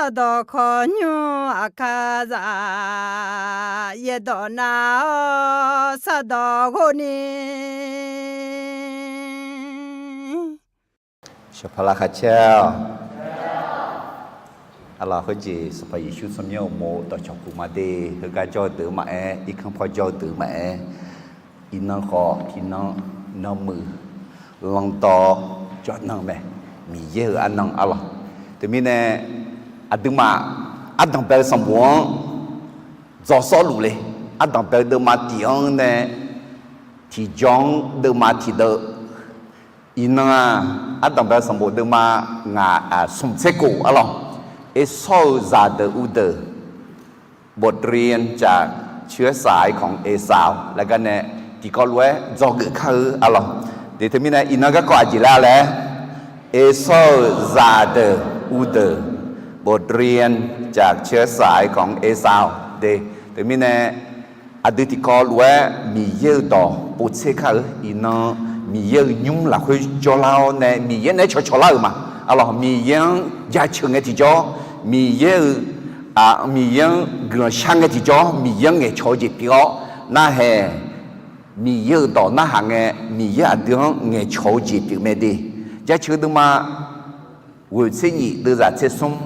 do konyo akaza yedona sado goni Shapala khachao Allah hoji supaya Yesus semnya mo to choku made hega jo de ma ikan pho jo de ma inang kho kinang nam mu long to cho nang me mi ye anang Allah te mi ne aduma adang bel sambuang zo so lu le adang bel de ma tiang ne ti jong de ma ti de inang adang bel sambu de ma nga sum che ku Allahเอโซซาเดอูเดบทเรียนจากเชื้อสายของเอสาวแล้วก็เนี่ยที่ก็รู้ว่าจอกคืออะไรเดี๋ยวที่มีเนี่ยอินก็กอดจีลาแล้วเอโซซาเดอูเดบทเรียนจากเชื้อสายของเอสาวเดี๋ยวที่มีเนี่ยอดีตที่ก็รู้ว่ามีเยอะต่อปุเชคืออินมีเยอะยุ่งหลักคือจอลาวเนี่ยมีเยอะเนี่ยชอลาวมาalors mi yang ja chung ti jo mi ye mi yang gro shang ti jo mi yang e cho ji pyo na he mi ye do na ha nge mi ya de nge cho ji pi me de ja chu de ma wo se ni de za che sum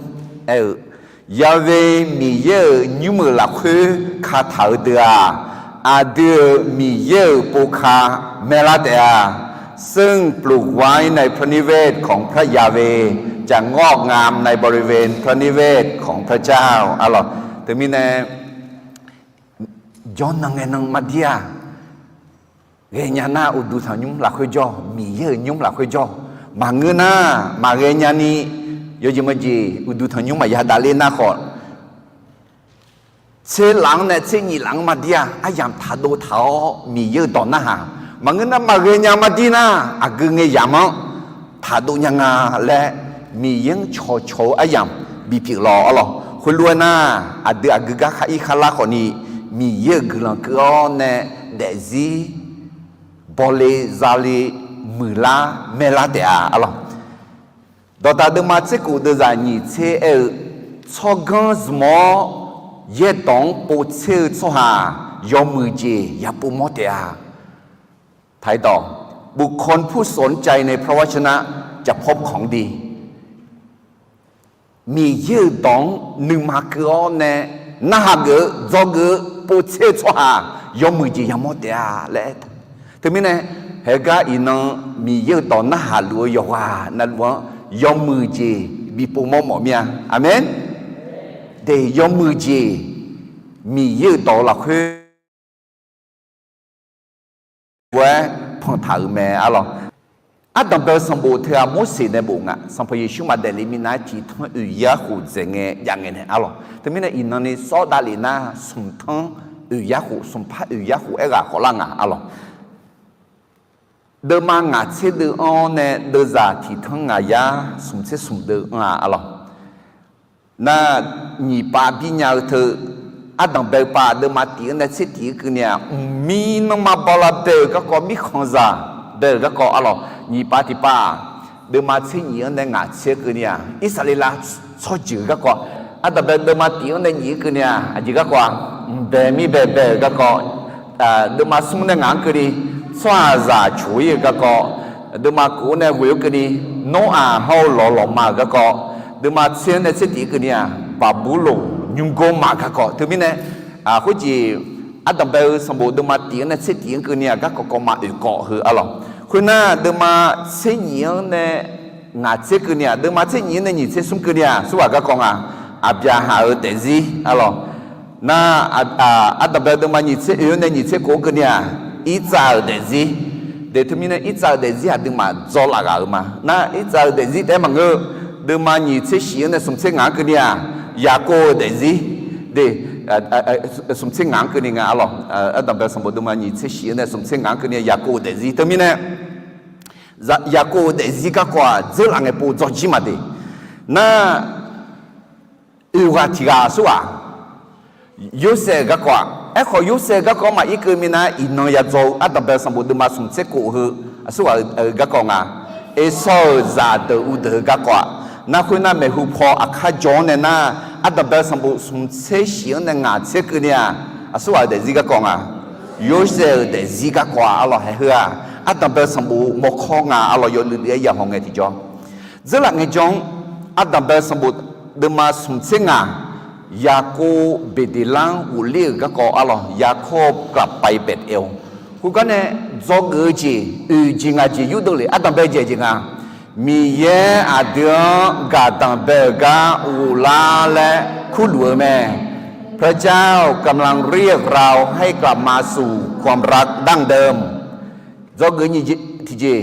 ya ve mi ye nyu mo la khu kha thao de a de mi ye po kha me la deซึ่งปลูกไว้ในพระนิเวศของพระยาเวจะงอกงามในบริเวณพระนิเวศของพระเจ้าอะไรแต่มีแน่ย้อนนังเงนังมาเดียเงียนาอุดูทายุ่งหลักคุยจ่อมีเยอะยุ่งหลักคุยจ่อมาเงินนะมาเงียนี่ยจิมาจีอุดูทายุ่งมายาดาเลน่าขอเชหลังเนี่ยเชนี่หลังมาเดียอายามทัดโดเท้ามีเยอะต่อหน้ามังนั้นมาเรียนยามาดีนะอากุเงียามถ้าดูยังไงและมียังโชอายังบีพิลออ๋อคุณรู้นะอาเดอากุกะข้าอีข้าละคนนี้มีเยอะกลังก็เนี่ยเดซีบอลเลซาลีมือลาเมลาเดียอ๋อดอตาเดมาเชกูเดจานี่เชชอกันสมอเยตองปูเชชอหายอมมือเจยาปูมอเดียท้ายต่อบุคคลผู้สนใจในพระวจนะจะพบของดีมีเยื่อตองหนึ่งมาเกอเนน่าเกอจอกเกอปูเชชวายอมมือจียามอเดียและถึงแม้เนี่ยเฮกาอินมีเยื่อตองน่าลัวยอวานั่นว่ายอมมือจีบีปูมอมอเมียอาเมนเดยอมมือจีมีเยื่อตองละคือว่าพอถ่ายแม่อะไรอาดัมเบลสมบูรณ์เท่ามุสีในบุงอ่ะสัมพยิชุมาเดลิมินาที่ทั้งอุยาหูเจงเงยังไงเนี่ยอะไรแต่ไม่ได้อินนันนี่ซอดาลีน่าสมทั้งอุยาหูสมพะอุยาหูเอกาขอลังอ่ะอะไรเดิมมางาเชเดออนเนี่ยเดจ่าที่ทั้งงายาสมเชสมเดออ่ะอะไรน่าหนีปาบิญญาเธออาดัมเบลปาเดิมมาตีกันในเศรษฐีคือเนี่ยมีน้ำมาบอลเดอร์ก็มีของซาเดอร์ก็อะไรนี่ปาที่ป้าเดิมมาเชี่ยในงานเชี่ยคือเนี่ยอิสราเอลชอบจืดก็อาดัมเบลเดิมมาตีกันในยี่คือเนี่ยจีก็เบมีเบก็เดิมมาสุ่มในงานคือดีสวาซาช่วยก็เดิมมากูในวิวคือดีโนอาเขาหล่อมาก็เดิมมาเชี่ยในเศรษฐีคือเนี่ยบาบูโลยุ่งโกมาก็ถึงมีเนี่ยเขาจีอาดัมเบลสมบูรณ์เดิมมาตีเนี่ยเศรษฐีคือเนี่ยก็มาอุกคืออะไรคุณน่ะเดิมมาเชี่ยเนี่ยงาเชี่ยคือเนี่ยเดิมมาเชี่ยเนี่ยนี่เชี่ยสุ่มคือเนี่ยสุวรรณก็อาบยาหาเตจีอะไรน่ะอาดัมเบลเดิมมานี่เชี่ยเนี่ยนี่เชี่ยกูคือเนี่ยอีจ่าเตจีเดี๋ยวถึงมีเนี่ยอีจ่าเตจีเดิมมาจอลากามาน่ะอีจ่าเตจีแต่มันก็เดิมมานี่เชี่ยเนี่ยสุ่มเชี่ยงาคือเนี่ยยาโกเดซีเดสมเช่งงานคือเนี่ยอะไรอาดัมเบลสมบูรณ์มานี่เชี่ยเนี่ยสมเช่งงานคือเนี่ยยาโกเดซีแต่มีเนี่ยยาโกเดซีก็กว่าเจริญเงปูจอจิมาเดน่าอุกาทิกาสัวยูเซก็กว่าขอยูเซก็มาอีกคือมีนะอินโนยาโจอาดัมเบลสมบูรณ์มาสมเช่กูคือสัวก็กว่าเอโซซาเดอูเดก็กว่า那会那没户破啊卡装的那啊特别上不从车型的牙车个呢啊是话的这个讲啊有些的这个话啊咯还好啊特别上不莫靠牙啊咯有你也红的地方这两个种啊特别上不的嘛从车牙ยาโคเบดิลังอุเลียก็ก็อะไรยาโคกลับไปเบ็ดเอวคุณก็เนี่ยจอกเอจีจริงอ่ะจีอยู่ตรงนี้อ่ะตั้งเบจริงอ่ะมีเยอะเดียวกาตั้งเบกาอุลาและคุณรู้ไหมพระเจ้ากำลังเรียกเราให้กลับมาสู่ความรักดั้งเดิมจอกเอนี่ที่จี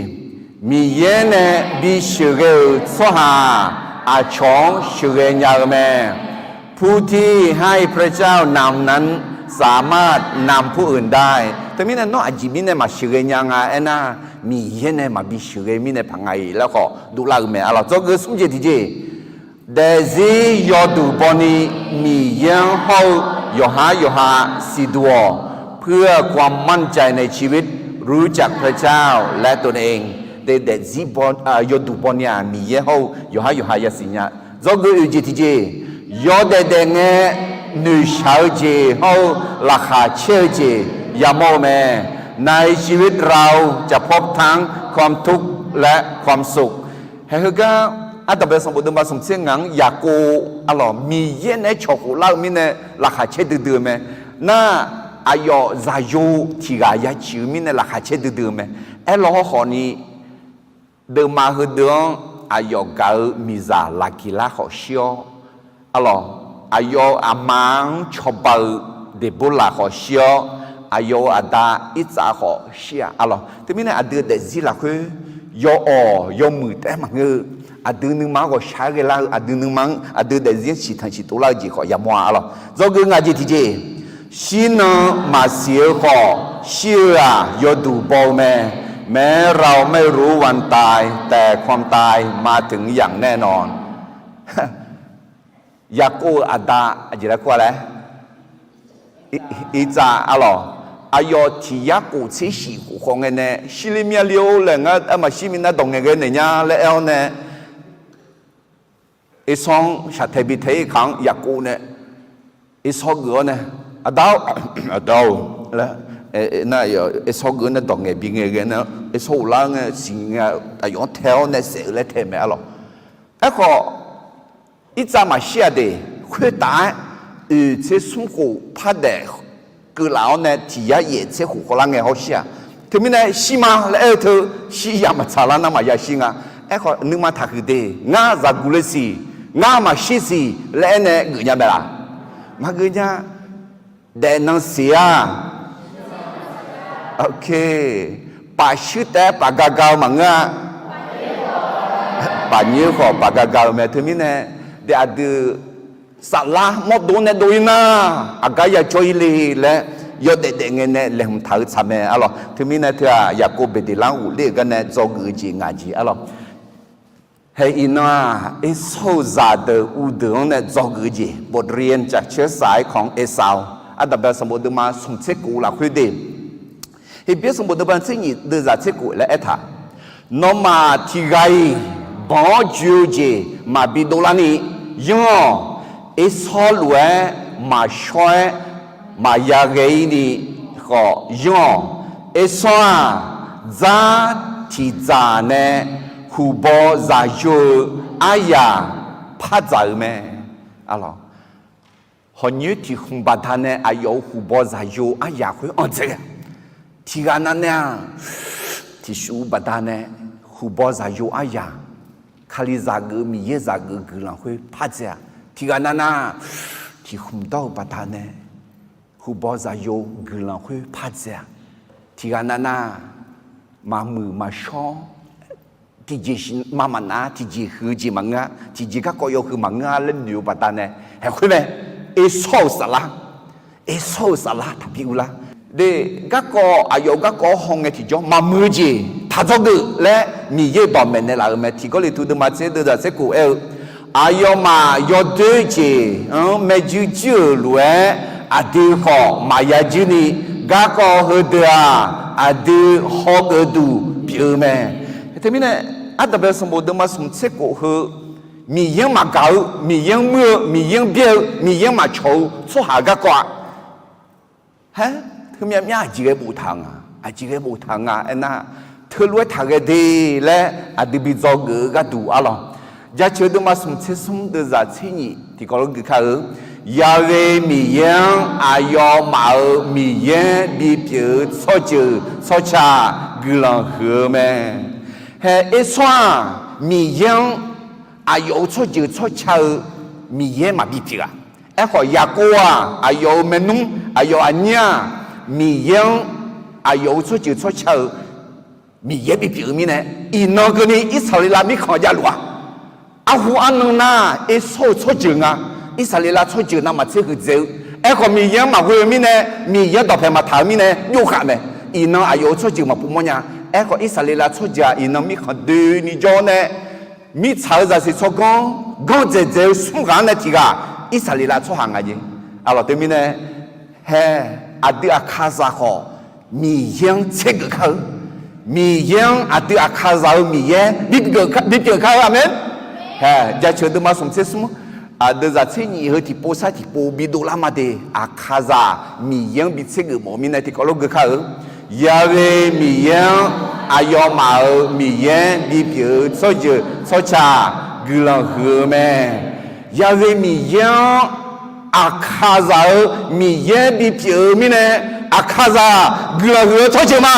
มีเยอะเนี่ยบิเชเกสหาอาชงเชเกยาแม่ผู้ที่ให้พระเจ้านำนั้นสามารถนำผู้อื่นได้แต่มีเนี่ยน้องอาจิมีเนี่ยมาเชื่อยังไงนะมีเยอะเนี่ยมาบิเชื่อมีเนี่ยพังไงแล้วก็ดูแลแม่เราจะเกิดสมเจติเจเดซี่ยอดูบอนีมียังเขาโยหาสิดัวเพื่อความมั่นใจในชีวิตรู้จักพระเจ้าและตนเองเดซี่บอนยอดูบอนีมียังเขาโยหายาสิญญาจะเกิดอุจิติเจยอดเดงเงนูชาวเจเขาราคาเชื่อเจยาโมแมในชีวิตเราจะพบทั้งความทุกข์และความสุขเฮ้ยก็อาตมาสมบูรณ์มาสมเสียงงังอยากกูอร่อยมีเย็นในชกุเล่ามีในราคาเชื่อดื้อไหมน่าอายอใจยูที่กายชิวมีในราคาเชื่อดื้อไหมเอลล์ขอนี้เดิมมาคือเดิมอายอการมีซาลักิลาขอเชียวalors ayo amang chobal de bola ko shio ayo ada itza ko shia alors temine adu de zila ko yo mu te ma nge adu nu ma ko sha ge la adu nu mang adu de zin chi tan chi to la ji ko ya mo alors zo ge nga ji ti ji shi no ma sie ko shia yo du bo me แม้เราไม่รู้วันตายแต่ความตายมาถึงอย่างแน่นอนยาโกอาดาอะไรก็อะไรอีจ้าอะไรอายอที่ยาโกเชื่อสิหูของเงี้ยเนี่ยสิลิมีเลี้ยวเลยงั้นมาสิมีน่าตรงเงี้ยเนี่ยแล้วเนี่ยอีสองชาติบิเทย์ขังยาโกเนี่ยอีสองเกลือเนี่ยอาดาวแล้วน่าอยู่อีสองเกลือเนี่ยตรงเงี้ยบิเงี้ยเนี่ยอีสองล่างเนี่ยสิ่งเนี่ยอายอเท้าเนี่ยเสียเลยเทไหมอะไรไอ้ข้อ一早嘛写的回答，这生活拍的，个老呢，体验也这活活啷个好写，他们呢，西嘛来后头，西呀嘛查啦那嘛也行啊，哎个你嘛他去的，俺咋过来是，俺嘛写是来呢，人家没啦，嘛人家在能写啊 ，OK， 把写的把个高嘛啊，把牛和把个高嘛，他们呢。dia ada salah mau doa doina agak ya joy le yo de ngene le hum thau chame alo thumi na thia yakub bedilang u le ga ne zo gu ji nga ji alo he ina eso za de u de ne zo gu ji บทเรียนจากเชื้อสายของเอซาวอัตบะสมบูรณ์มาสมเชกูละคุยดีเฮเบียสมบูรณ์บันซิญิde zaเชกูและเอทาโนมาที่ไกbon Dieu ma bidolani yo et solwe ma choix ma yageini ko yo et soa za ti za ne hubo za yo aya pha za me alors honyu ti khum badane ayo hubo za yo aya khoi on je ti ga na ne ti shu badane hubo za yo ayaคาลิซาเกมีเยซาเกกลังคุยพัดเสียที่กันนั้นที่ขุมดาวปัตตานีคูบอซาโยกลังคุยพัดเสียที่กันนั้นมามือมาช้อนที่จีมามันนะที่จีคือจีมังงะที่จีก็โยคือมังงะเล่นอยู่ปัตตานีเห็นคุยไหมเอโซสละทับพิวละเด็กก็อายุก็ห้องเงที่จอมามือจี他这个嘞，你也把门的那个门提过来，图的嘛，这都在这个哎呦嘛，要对接，没就就路啊，对好，嘛也就你，个个好的啊，对好个度，表妹，他们呢，啊，特别什么的嘛，从这个和มียังมาเก่ามียังเมื่อมียังเบี้ยวมียังมาโชว์สุหากกว่าฮะคือมีอะไรจีเกบุทังอ่ะจีเกบุทังอ่ะไอ้น่ะเธอรู้ว่าทางดีและอดีตบิจอกก็ดูอะไรจะเชื่อดูมาสมเชื่อสมเดือดเช่นนี้ที่เขาเรียกเขายาเวมียังอายอมามียังบีเปียโซจืโซชากลังเหือแม่เฮ้ไอ้ส่วนมียังอายอโซจืโซชามียังมาบีเปียไอ้ขอยากัวอายอเมนุอายออันเนี้ยมียังอายอโซจืโซชามียังบีเปียมีเนี่ยอีน้องคนนี้อิสราเอลมีขอยาลัวอาหูอันนั้นน่ะไอ้โซโซจืงอ่ะอิสราเอลโซจืน่ะมาเชื่อคือเจ้าไอ้คนมียังมาคุยมีเนี่ยมียังต่อไปมาถามมีเนี่ยยุ่งขัดเนี่ยอีน้องอายุโซจืมาปุ่มเนี่ยไอ้คนอิสราเอลโซจือีน้องมีคนดูนี่จอเนี่ยมีชาวจะสิโซกงกงเจ้าเจ้าสุ่มกันเนี่ยที่ก็อิสราเอลโซหางอะไรอะไรตัวมีเนี่ยเฮ้อาดิอาคาซาขอมียังเช็คเขามียังอาดิอาคาซามียังบิดเกิดเขาอาเมนเฮ้จะเชื่อดูมาสมเชื่อสมเดี๋ยวจะเช่นนี้เหรอที่โพสต์ที่โพบิดละมาเดอาคาซามียังบิดเสกหมอมีในที่เขาลูกเขายาเวมียังอายอมามียังบิดเปียโซจืโซชากลังเหือแม่ยาเวมียังอาคาซามียังบิดเปียมีเนี่ยอาคาซากลังเหือโซจืมา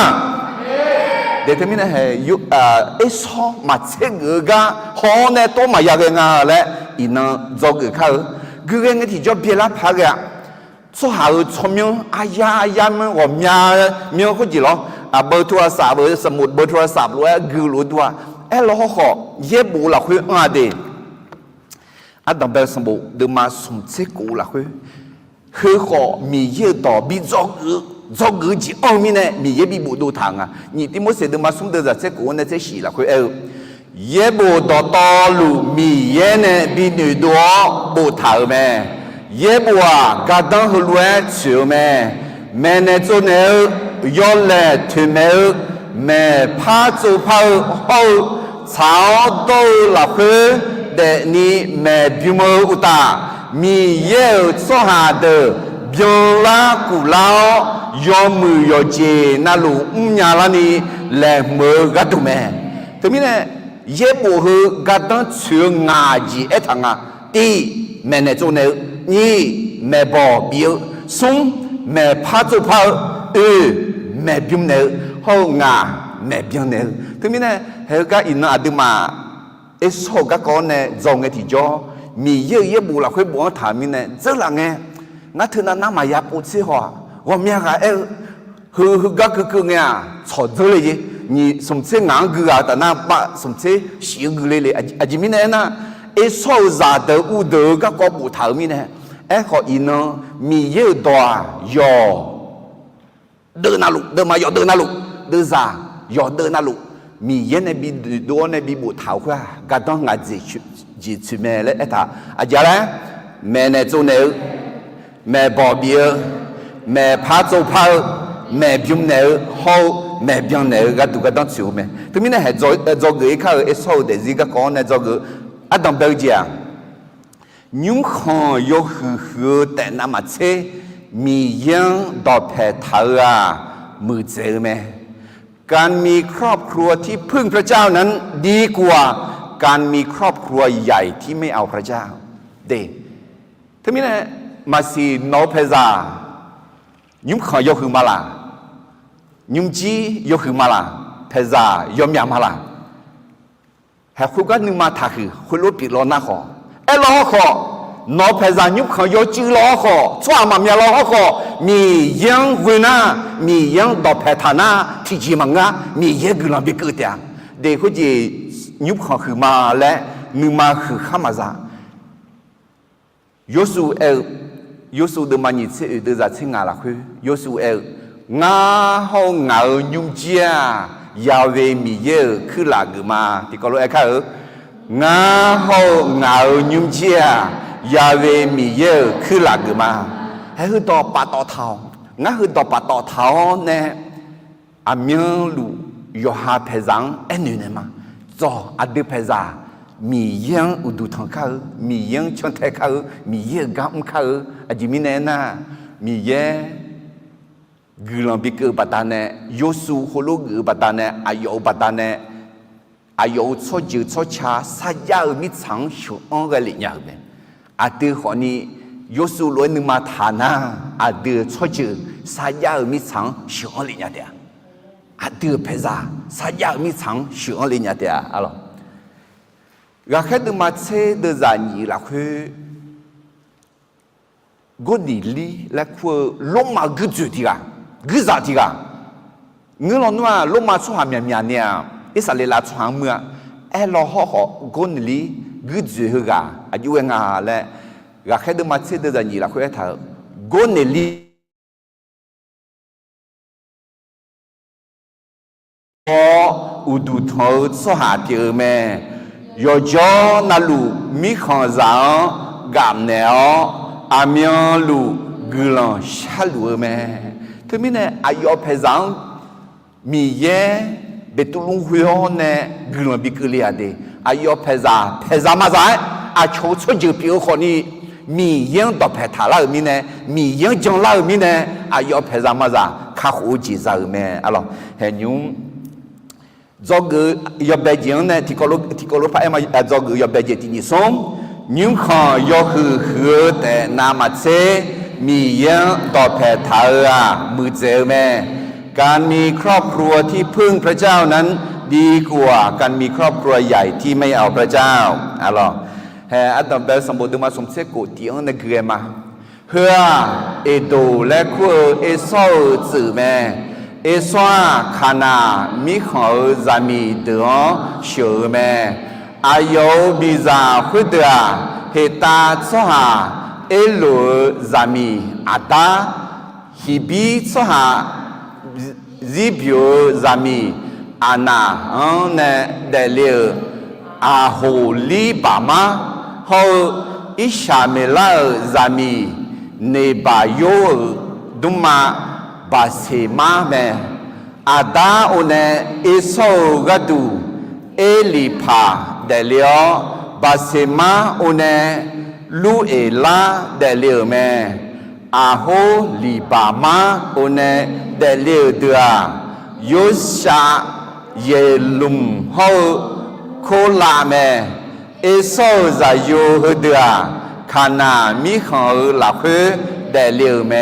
เดี๋ยวมีเนี่ยเฮ้ยไอ้ซ้อมาเช็คก็ฮอเนี่ยตัวมาอยากงานเลยอีนั่งจอกเขาคือเรื่องที่จะเปลี่ยนพักอ่ะสุหาชมยังอายามันว่ามีคนจีล้อเบอร์โทรศัพท์เบอร์สมุดเบอร์โทรศัพท์รู้กูรู้ตัวเออเราขอเย็บบุหรี่คุยอะไรดังเบอร์สมุดเดี๋ยวมาสมเช็คกูละคือขอมีเยอะต่อบิจอกจีอ้อมีเนี่ยมีเยบีบุดูทางอ่ะนี่ที่มันเสด็จมาสมเด็จเจ้ากูเนี่ยจะสีละคุยเย็บบุต่อลูมีเยเนี่ยบีหนึ่งตัวบุถาวแม่เย็บบัวกระดังหัวเชื่อแม่แม่เนี่ยตัวเนี่ยยอดเลยถึงแม่พาจูพาเอาสาวโตละคุยเดี๋ยวนี้แม่บิวมืออุตามีเยอะสหาเดบิวลากุลายอมือยอเจนั่นลูญาลานีแหลมมือกัดแม่ถึงมีเนี่ยเย็บบัวคือกระดังเชื่องาจีเอทังอ่ะตีแม่เนี่ยตัวเนี่ยนี่แม่บอกบิวส่งแม่พาจูพาแม่บิวเนี่ยห้องาแม่บิวเนี่ยถึงมีเนี่ยเฮก็อินนาดิมาเอสโฮก็ก่อนเนี่ยจงเอที่จ่อมีเยอะบุหรี่คุยบัวถามมีเนี่ยเจ้าหลังไงงั้นเธอนั้นน้ำมายาปูซีหัวว่าเมียก็คือก็คือเนี่ยชดเจอเลยจีนี่สมเด็จงานคือแต่น่าปะสมเด็จสีคือเลยอาจิมีเนี่ยนะเอสโฮซาเดอูเดก็ก็บุถามมีเนี่ยขออินนามีเยอะตัวยอเดินนาลุเดินมายอเดินนาลุเดินซายอเดินนาลุมีเยอะในบีดูในบีบุถาวว่าก็ต้องงานจีชุแม่เลยท่าอาจารย์แม่เนี่ยตัวเนี่ยแม่บอกเบียแม่พาจูพาแม่บิวเนี่ยเขาแม่บิวเนี่ยก็ดูก็ต้องชิวแม่ถึงมีเนี่ยให้จอกเขาเอสโซเดซิก็ก่อนเนี่ยจอกดังเบลเจียยุ่งขอยกคือแต่น้ำมันเชมียังดอกแผ่เท้ามือเจอแม่การมีครอบครัวที่พึ่งพระเจ้านั้นดีกว่าการมีครอบครัวใหญ่ที่ไม่เอาพระเจ้าเดทั้งนี้นะมาสีโนเพซายุ่งขอยกคือมาลายุ่งจียกคือมาลาเพซายอมยามาลาแหกคุกันนึงมาทักคือคุณรู้ปีรอหน้าขอล้อขอนอเพซายุ่งขอยกจีล้อขอชัวมาเมียล้อขอมียังวินามียังดอกเพทานาที่จีมังงะมีเยอะกุลาบิกเตียเด็กคนจียุบขอคือมาและนึงมาคือข้ามาซาโยสูเดมันยิเสเดจะชิงาละคือโยสูงาห้องงายุ่งเจียยาเวมีเยอะคือหลักมาที่ก็รู้ไอ้ข้างาห้องงายุ่งเจียยาเวมีเยอะคือหลักมาให้คือต่อปะต่อเท้างั้นคือต่อปะต่อเท้าเนี่ยอามีลูยอฮาเพซังเอ็นอยู่เนี่ยมาจออดีเพซา มีเยี่ยงอุดุทางเขามีเยี่ยงชนไทยเขามีเยี่ยงกำเขาอาจิมิเนน่ามีเยี่ยกุลบิกบัตานะโยสุโฮโลกบัตานะอายุบัตานะอายุชั่วจืดชั่วช้าสัญญามิสังชั่วอังกฤษอย่างเดียวอาตือคนนี้โยสุล้วนนึกมาฐานะอาตือชั่วจืดสัญญามิสังชั่วอังกฤษอย่างเดียวอาตือเพซ่าสัญญามิสังชั่วอังกฤษอย่างเดียวอะไรก็แค่ดูมาเชื่อดูจานีละคือกูนี่ลีและคือลงมากุจุที่กันกุจที่กันเงินเราหนูว่าลงมาช่วยมีมีเนี่ยอิสราเอลช่วยเมื่อเราห่อกูนี่ลีกุจุที่กันอายุเงาและก็แค่ดูมาเชื่อดูจานีละคือถ้ากูนี่ลีพออุดุทอช่วยเกี่ยวแม่ยอจอนาลูมีขันจางกามเนออามีลูกุลังชัลูแม่ถึงมีเนี่ยอายุเพจังมีเย่เบตุลุงหัวเนี่ยกุลังบิกเลียดีอายุเพจังมาจากอาชูชดจืดผิวคนนี้มีเยังต่อเพทาลามีเนี่ยมีเยังจังลามีเนี่ยอายุเพจังมาจากข้าหูจีจาแม่อะไรเห็นยุ่งจอกยอบเบจิงเนี่ยที่เขาลูกพายมาจอกยอบเบจิที่นี่ส่งยิ่งข้ายอคือแต่นามาเซมียังต่อแผ่ทารามือเจอแม่การมีครอบครัวที่พึ่งพระเจ้านั้นดีกว่าการมีครอบครัวใหญ่ที่ไม่เอาพระเจ้าอะไรอันดับแรกสมบูรณ์มาสมเสกกูที่อันนั้นคือมาเพื่อเอโดและคู่เอโซจือแม่เอสวาขนามิขอจามีเดือเชื่อแม่อายุบิจาคุดาเฮตาสหาเอลูจามีอาตาฮิบิสหาซิบิโอจามีอานาอันเนเดลีอาโฮลีบามาฮออิชาเมลาจามีเนบาโยดุมาบาเซมาเมอาดาโอเนเอโซกาดูเอลิพาเดลีโอบาเซมาโอเนลูเอลาเดลีโอเมอาโฮลิบามาโอเนเดลีโอเดอาโยชาเยลุมโฮโคลาเมเอโซซาโยฮเดอาขนามิขอลาเพเดลีโอเม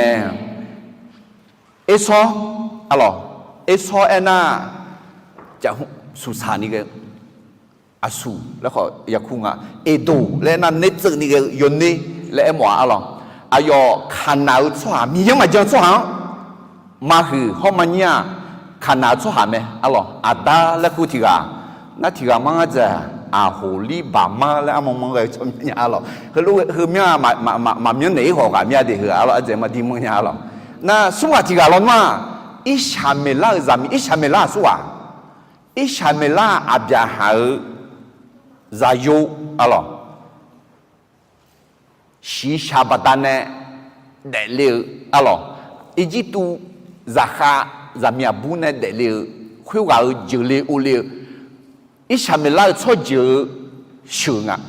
เอซออะไรเอซอเอน่าจะสุสานี่ก็อาสูแล้วก็อยากคุงอ่ะเอโดและนั่นเนซึนี่ก็ยนนี่และเอ็มว่าอะไรอายอขนาดชั่วมียังไม่จังชั่วมาคือห้องมันเนี่ยขนาดชั่วไหมอะไรอาดาและกูที่กานั่นที่กามันจะอาโหลีบามาและมองมองเลยชมเนี่ยอะไรคือลูกคือเมียมาเมียไหนหัวกันเมียดีคืออะไรอาจจะมาดีมึงเนี่ยอะไร那苏瓦提卡罗嘛，一下没拉咱们一下没拉苏瓦，一下没拉阿边还在有阿咯，西下巴丹呢，得了阿咯，一直都在哈咱们也不能得了，会话就了有了，一下没拉错就行啊，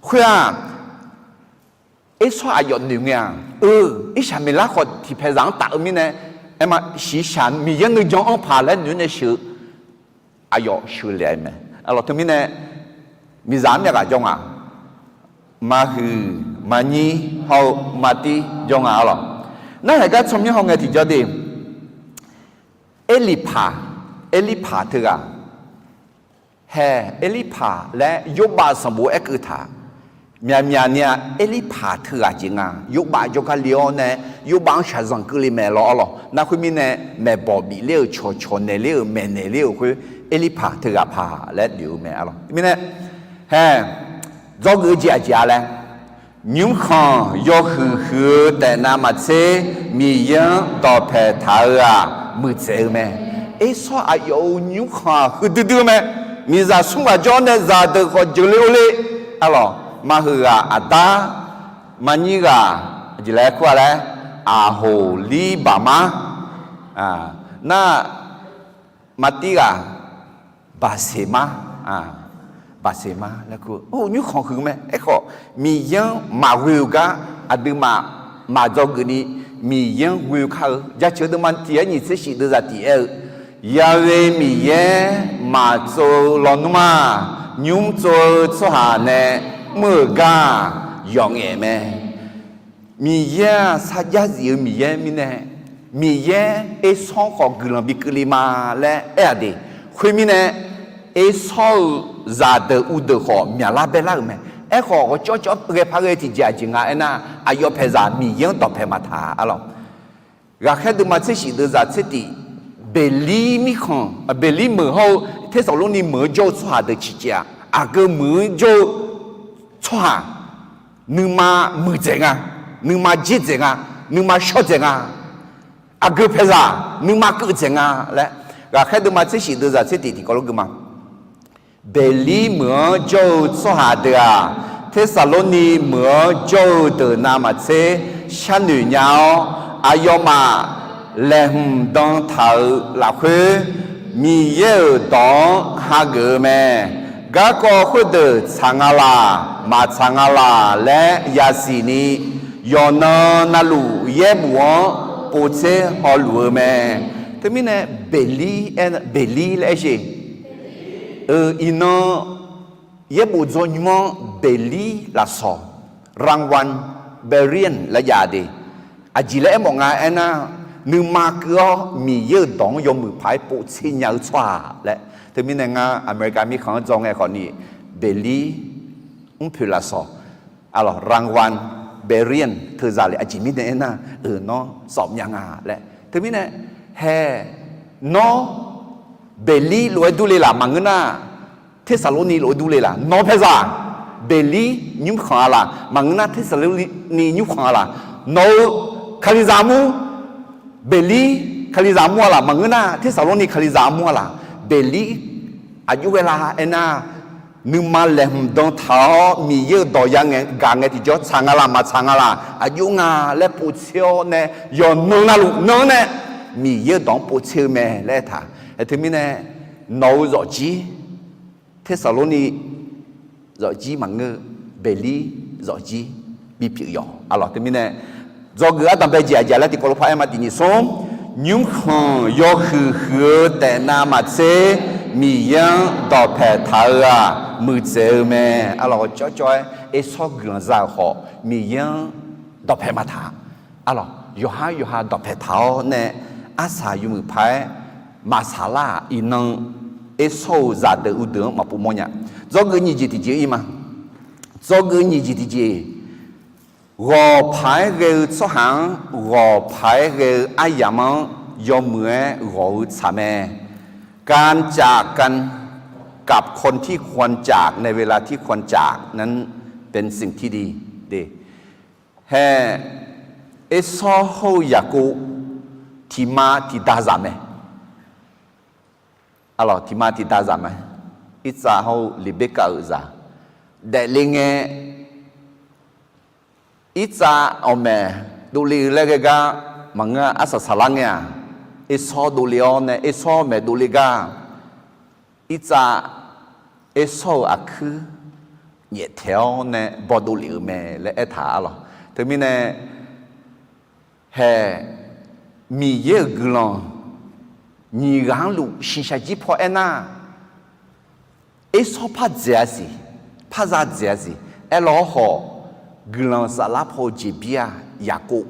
会啊。เอสว่าหยดหนึ่งเนี่ยไอฉันไม่รักคนที่เพลงตัดมีเนี่ยไอ้มาสีฉันมียังนึกย้อนผ่านแล้วเนี่ยชื่ออายุชื่ออะไรไหมอะไรทั้งมีเนี่ยมีสามอย่างจงอ่ะมาคือมานีเขามาตีจงอ่ะอะไรนั่นแหละก็ชมยังเขาไงที่จะดีเอลิพาเถอะเฮเอลิพาและยุบาสมบูรณ์เอกุธาเมียเนี่ยเอลิพาเธอจริงอ่ะยุบาจก็เลี้ยวเนี่ยยุบางชาซังกุลิเมลอหรอนั่นคือมีเนี่ยแม่บอบบี้เลี้ยวชนเลี้ยวแม่เลี้ยวคือเอลิพาเธอพาและเลี้ยวแม่หรอมีเนี่ยเฮ้จอกเจียเลยยุ่งข้อยกคือแต่นามาเซมียังต่อแผ่ทารามือเจอแม่เอสว่าอายุยุ่งข้าคือดื้อแม่มีจะสุ่มจอนเนี่ยจะเด็กคนจุเลี้ยวเลยอะไรมาหืออาตามันนี่ก็จะเรียกว่าอะไรอาโหลีบามาน่ามาตีก็บาเซมา บาเซมาแล้วก็โอ้ยุของคือไหมไอ้ขอมียังมาวิวกะอดีมาจอกนี่มียังวิวเขาจะเชื่อตัวมันเตี้ยนี่สิ่งเดียวจะเตี้ยยาเวมียังมาโจลอนมายุ่งโจสหาเนเมื่อกายองเอ๋แม่มียังสัจจะสิมียังมีเนี่ยมียังไอ้สองของกลุ่มบิกลิมาและเอ็ดดี้คุยมีเนี่ยไอ้สองซาเดอุดขอมีอะไรเบลล์ไหมไอ้ขอก็จ่อเปรียบเทียบที่จะจริงอ่ะไอ้น่ะอายุเพศมียังต่อเพศมาท่าอะไรก็แค่ดูมาสิ่งเดียวจะสิ่งที่เบลีมีของเบลีมือเขาเทศโลนี่มือโจชัวเดชิจาอาก็มือโจชัวนึกมามือเจงอ่ะนึกมาจีเจงอ่ะนึกมาชอเจงอ่ะอาก็เพศนึกมาเกิดเจงอ่ะและก็แค่ดูมาสิ่งเดียวจะสิ่งที่ก็รู้กันมาเบลีเหมือโจสหาเดียเทสโลนีเหมือโจเดนามาเซชันหนุ่ยยาวอายมาแหลมดองเท้าหลักคือมีเยอะดองฮาเกอแม่กะก็คุดสังอาลามาสังอาลาและยาสีนียอนนาลูเย็บวัวปูเซฮอลเวแม่ที่มีเนี่ยเบลีและเจอีน้องเย็บบุญจนมองเบลีละสอรางวัลเบเรียนละยาดีอาจิเลมองไงไอ้น่ะนึกมาก็มีเยอะดองยมือพายปูชิญญาชวาและที่มีเนี่ยงาอเมริกามีของจองไอ้คนนี้เบลีพูดละสออะไรรางวัลเบเรียนเธอจะเลยอาจิมีเนี่ยน่ะน้องสอบยังไงและที่มีเนี่ยเฮ้น้องเบลีลอยดูเลยล่ะมังนะเทสโลนีลอยดูเลยล่ะนอเพซ่าเบลียุคของอะไรมังนะเทสโลนียุคของอะไรนอคาลิซามูเบลีคาลิซามูอะไรมังนะเทสโลนีคาลิซามูอะไรเบลีอายุเวลาเอ็น่ะนึกมาเล่มดองเท้ามีเยอะดอกยังไงกางไงที่จอดช่างอะไรมาช่างอะไรอายุงาและปูเชียวเนี่ยยอนนงนะลูกนงเนี่ยมีเยอะดองปูเชียวแม่และท่าไอ้ที่มีเนี่ยน้องรอจีเทสโลนีรอจีมังเงเบลีรอจีบีพิยออะไรที่มีเนี่ยจอเกือตั้งแต่เจียแล้วที่คนพายมาที่นี่ส่งยุ่งขันยอคือแต่นามาเซมียังต่อแผ่ทารามือเจอแม่อะไรก็จ่อยไอ้สองกลุ่มจะขอมียังต่อแผ่มาทาอะไรอยู่หาต่อแผ่เท้าเนี่ยอาศัยอยู่มือพายมาซาลาอีนังเอโซซาเดอุดมาปูมเนี่ยจอกนี่จีที่จีอีมาจอกนี่จีที่จีรอพายเรือสหังรอพายเรืออายามันยอมเมื่อรอสามการจากกันกับคนที่ควรจากในเวลาที่ควรจากนั้นเป็นสิ่งที่ดีแฮ่เอโซโฮยากุที่มาที่ดาซาเมalorsที่มาที่ตาจำไหมอิจฉาเขาลิเบก้าอุจาแต่ลิงเงอิจฉาเอาแม่ดูลีเล็กก็มังอาศัยสลังเนี่ยอิสอดูลีออนเนี่ยอิสอแม่ดูลีก็อิจฉาอิสออักเนี่ยเที่ยวเนี่ยบอดูลีแม่และเอถาหรอถึงมีเนี่ยเฮมีเยอะกลอน你让路心下几破安呐？一说怕这些，怕啥这些？哎，老好，格朗萨拉破这边雅各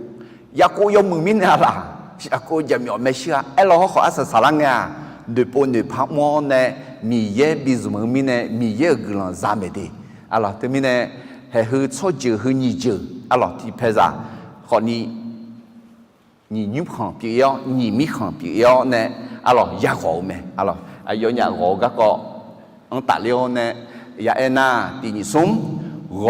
要门面啦，雅各就苗没事啊。哎，老好阿是啥人呀？ne pas moi呢，米也比什么面呢？米也格朗萨没的，阿拉对面呢还和错酒和你酒，阿拉提拍啥？好你女朋友你没朋友呢？alors 一個咩 alors 有一個嗰個我打了呢有一那第二種我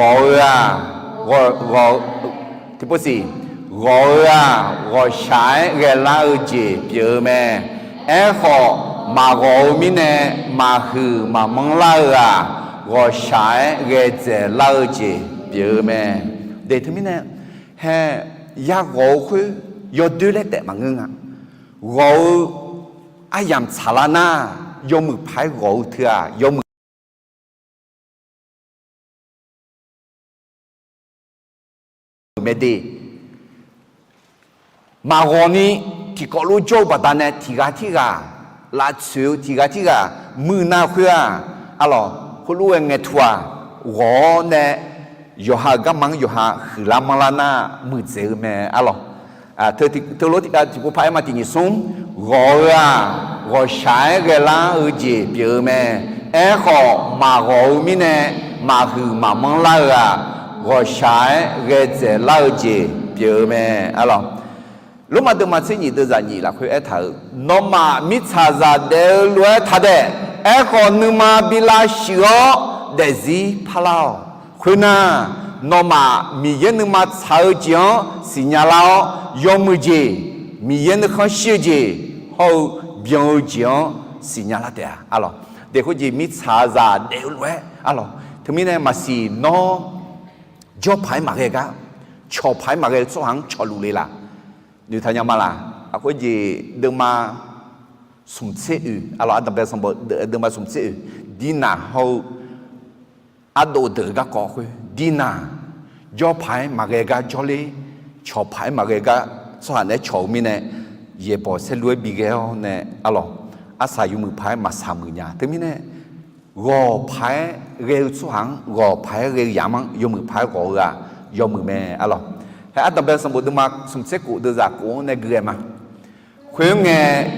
對不起我想嘅老姐表妹一個馬我咪呢馬去馬蒙老啊我想嘅這老姐表妹對佢咪呢係一個佢有對咧的嘛嘅我อายามชาลานาโยมือพายโกเถื่อยมือ ไม่ดีมารอนี้ที่ก็รู้โจ้ปัตตานีที่กาลาชิวที่กามือหน้าเพื่ออะไรคุณรู้ยังไงทัวรอเนี่ยอยู่หาก็มังอยู่หาคือลามังลานามือเจอแม่อะไรเธอรู้ที่การที่ผู้พายมาที่นี่ส่งรอใช้เวลาเจีเปียแม่ขอมารอมีเนี่ยมาคือมามังลารอใช้เวเจลาเจีเปียแม่อะไรรู้มาดูมาสิ่งนี้ตัวนี้ละคือเธอนอมามิชาซาเดลวยทัดเดขอนุมาบิลาชิโอเดซีพลาวคุณน่ะนอมามีเย็นมาชาวจีนสิญญาลาวยอมเจมีเย็นข้างเสียเจเขาเบียงจีนสิญญาลาเดียอะไรเด็กคนจีมิชาซาเดลวยอะไรถึงมีเนี่ยมาสินอจอบไผ่มาเกะชอบไผ่มาเกะสว่างชอลุเลยล่ะนี่ทางยามาล่ะaku je dema sumceu alors ada besan dema sumceu dina ho ado de ga ko khu dina jo phai magega jole cho phai magega so ne cho mi ne ye bo se lue bi ge ne alors asa yu mu phai ma sa mu nya te mi ne go phai ge so hang go phai ge yamang yu mu phai go ga yo mu me alorsให้อัตเป็นสมบูรณ์มาสมเสกุเดือจากกูในเกลือมาคุยง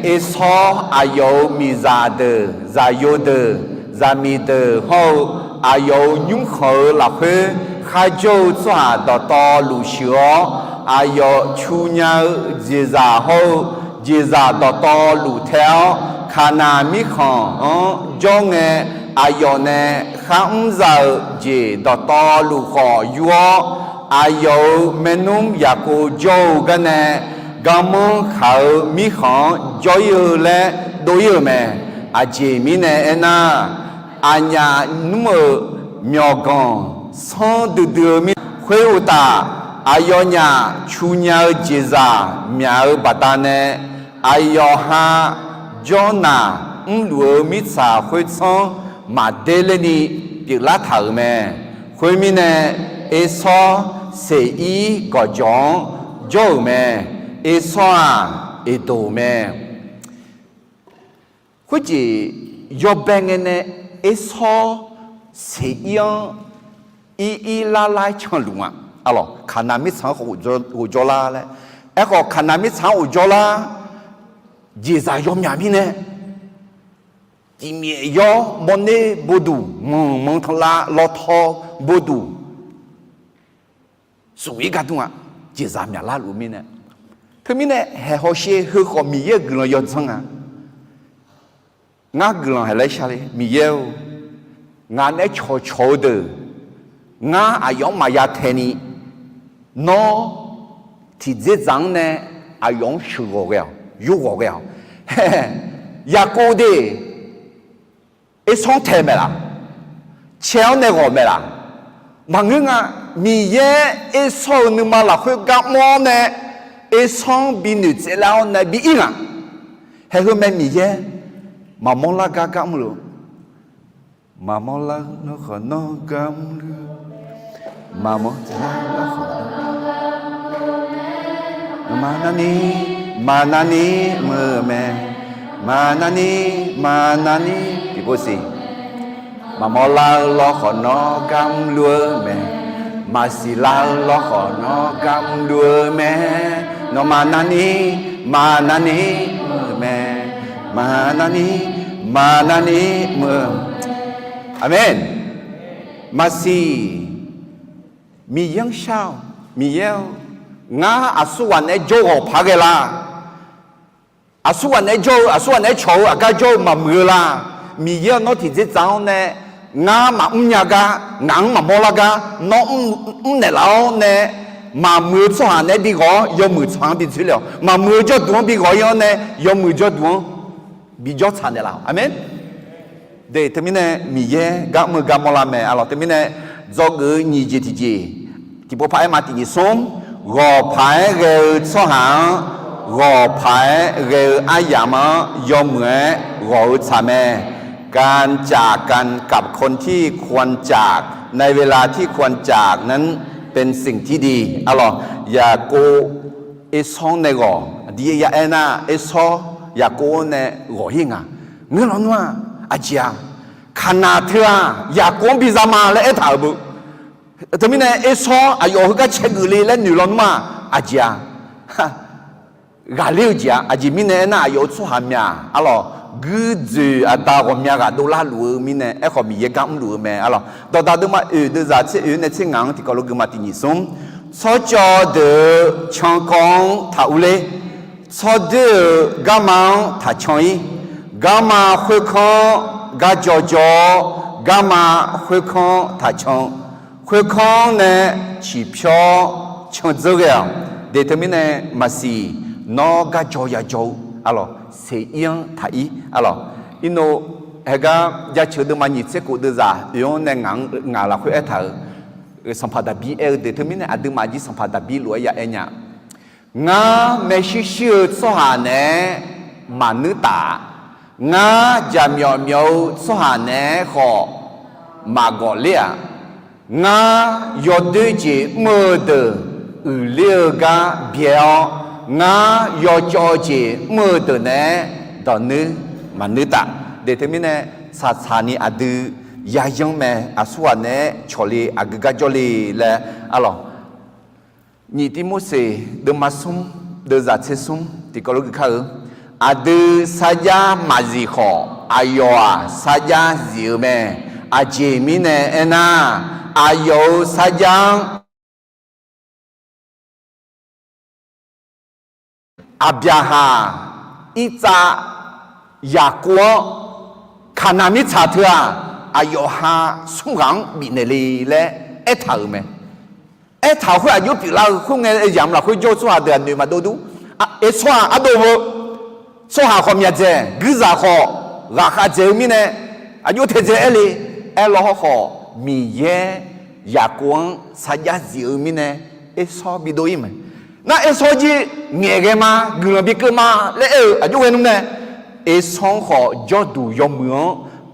เอซออายุมีซาเดซาโยเดซามีเดฮออายุยุ่งเขาหลับเพื่อข้าโจสวาต่อต่อลูเชียอายุชูญาเจซาฮอเจซาต่อต่อลูเทลขานามิขอนจงอายุเนข้าอุ้มซาเจต่อต่อลูขอยัวอายุเมนุมอยากกูโจกันเนกำมือเขามีของจอยและโดยแม่อาเจมิเนเอนาอัญญานุมมียกงสองเดือมิคุยอุตาอายุญาชูญาเจซามีอาบัตานเนอายุฮาจอนาลัวมิสาคุยสองมาเดลนีปิลาถาแม่คุยมิเนเอซอเสียก็จงโจแม่เอซอเอโตแม่คุจิยอบแบงเนเอซอเสียอีลาลายชนลุงอ่ะอะไรขนาดมิสังหูจลาเลยก็ขนาดมิสังหูจลาจีซายอมยามิเนจีเมียยอมเนบูดูมงทลาลอทอบูดูสุวิกาตุงะเจซามีลาลูมิเนคือมิเนเฮโฮเชคือขอมีเยกลอยจังอ่ะงากลองเฮเลชาลีมีเยวงานเอชโชเดงาอายองมายาเทนีโนที่เจจังเนอายองชูโกเกลยูโกเกลเฮยาโกเดเอซองเทเมล่าเชียวเนโกเมล่าบางเรื่องอ่ะมีเยเอซองนึมาละคุยกับมอเนเอซองบินุเจลาวเนบิอิงอ่ะเฮ้ยแม่มีเยมามองละกากามลูมามองละนกนกามลูมามองละนกมานานีเมื่อแม่มานานีพี่พูดสิมามอลาลอขอนอกำลัวแม่มาสิลาลอขอนอกำลัวแม่นอมานานีแม่มานานีเมื่ออาเมนมาสิมียังเช้ามีเยวงาอาสุวรรณโจโอพาเกลาอาสุวรรณโจโฉอากาโจมามือลามีเยอะโนที่จะจังเนี่ยงามาอุญญากาหนังมาโมลากาโนเนี่ยเราเนี่ยมามือสวรรค์เนี่ยบีก็ยอมมือสวรรค์บีช่วยแล้วมามือจดดวงบีก็ยอมเนี่ยยอมมือจดดวงบีจดฉันเนี่ยเราอาเมนเดี๋ยวที่มีเนี่ยมีเยอะกะมือกะโมลาแม่อะไรที่มีเนี่ยจอกนี่จีที่พวกพายมาที่นี่ส่งรอพายเรือสวรรค์รอพายเรืออายามยอมมือรอชาแม่การจากกันกับคนที่ควรจากในเวลาที่ควรจากนั้นเ เป็นสิ่งที่ดีอะหรออย่าโกเอซองเนกอดีอย่าเอน่าเอซออย่าโกเนกอหิงอ่ะเมื่อเราว่าอาจารย์ขนาดเธออย่าโกงพิซามาและเอถาบุแต่ไม่แน่เอซออายุก็เช็คเลยและหนูร้อนมาอาจารย์กาเลี้ยจ้าอาจจะไม่แน่น่าอายุสุหามีอะหรอกูจะอาตากมีกาดูแลลูกมีเนี่ยเอ้ขอมีเยอะกันลูกแม่อะหรอตอนนั้นมาดูจากเชื่อเนี่ยเชื่องานที่เขาลูกมาที่นี่ส่งชอบจอดช่างกงท่าอุเลชอบดูกามังท่าช่วยกามาคุยข้องกาจอจอกามาคุยข้องท่าช่องคุยข้องเนี่ยชีพช่อช่างเจ้าเกี่ยวเดี๋ยวมีเนี่ยมาสินอกาจอยาจออะหรอเสียงไทยอะหรออินโนเฮกาจะเชื่อดูมันยิ่งเสกุดูจ้าย้อนในงานละคุยเอถาสัมผัสบีเอเดทมินอดีมาจีสัมผัสบีรวยยาเอ็นยางาเมชิชิอสหาเนมานุตางาจามยอมยอสหาเนขอมาโกเลียงายอดจีมือเดอุเลียกาเบียวงายอจอจีมือเดเนตอนนี้มานุตาเดทมินศาสนาอดียายังแม่อาสวรรค์เนี่ยชอลีอากาจอลีและอะไรนี่ที่มุสลิมเดิมมาซุ่มเดิมจัดซุ่มที่เขาลูกเขาอาดูสัจจามาจิขออายุสัจจาจิวแม่อาเจมิเนเอน่าอายุสัจจาอับยาฮาอิจายากัวขานามิชาเถอะอายุฮาสุรังบินเนลีและเอถาไหมเอถาคุยอายุปีละคุยเงี้ยยามละคุยโจสุฮาเดือนหนึ่งมาดูเอสวาอดูสุฮาความยากเจกิจาขอราคาเจมิเนี่ยอายุเทเจเอลีเอลฮอขอมีเยยากวงสัจจะจิมิเนี่ยเอสวาบิโดยมั้ยน่าเอสวาจีเงี้ยกันมาเงินบิกมาและอายุเงินนู่นเนี่ยเอสวาขอยอดดูยอมเมือง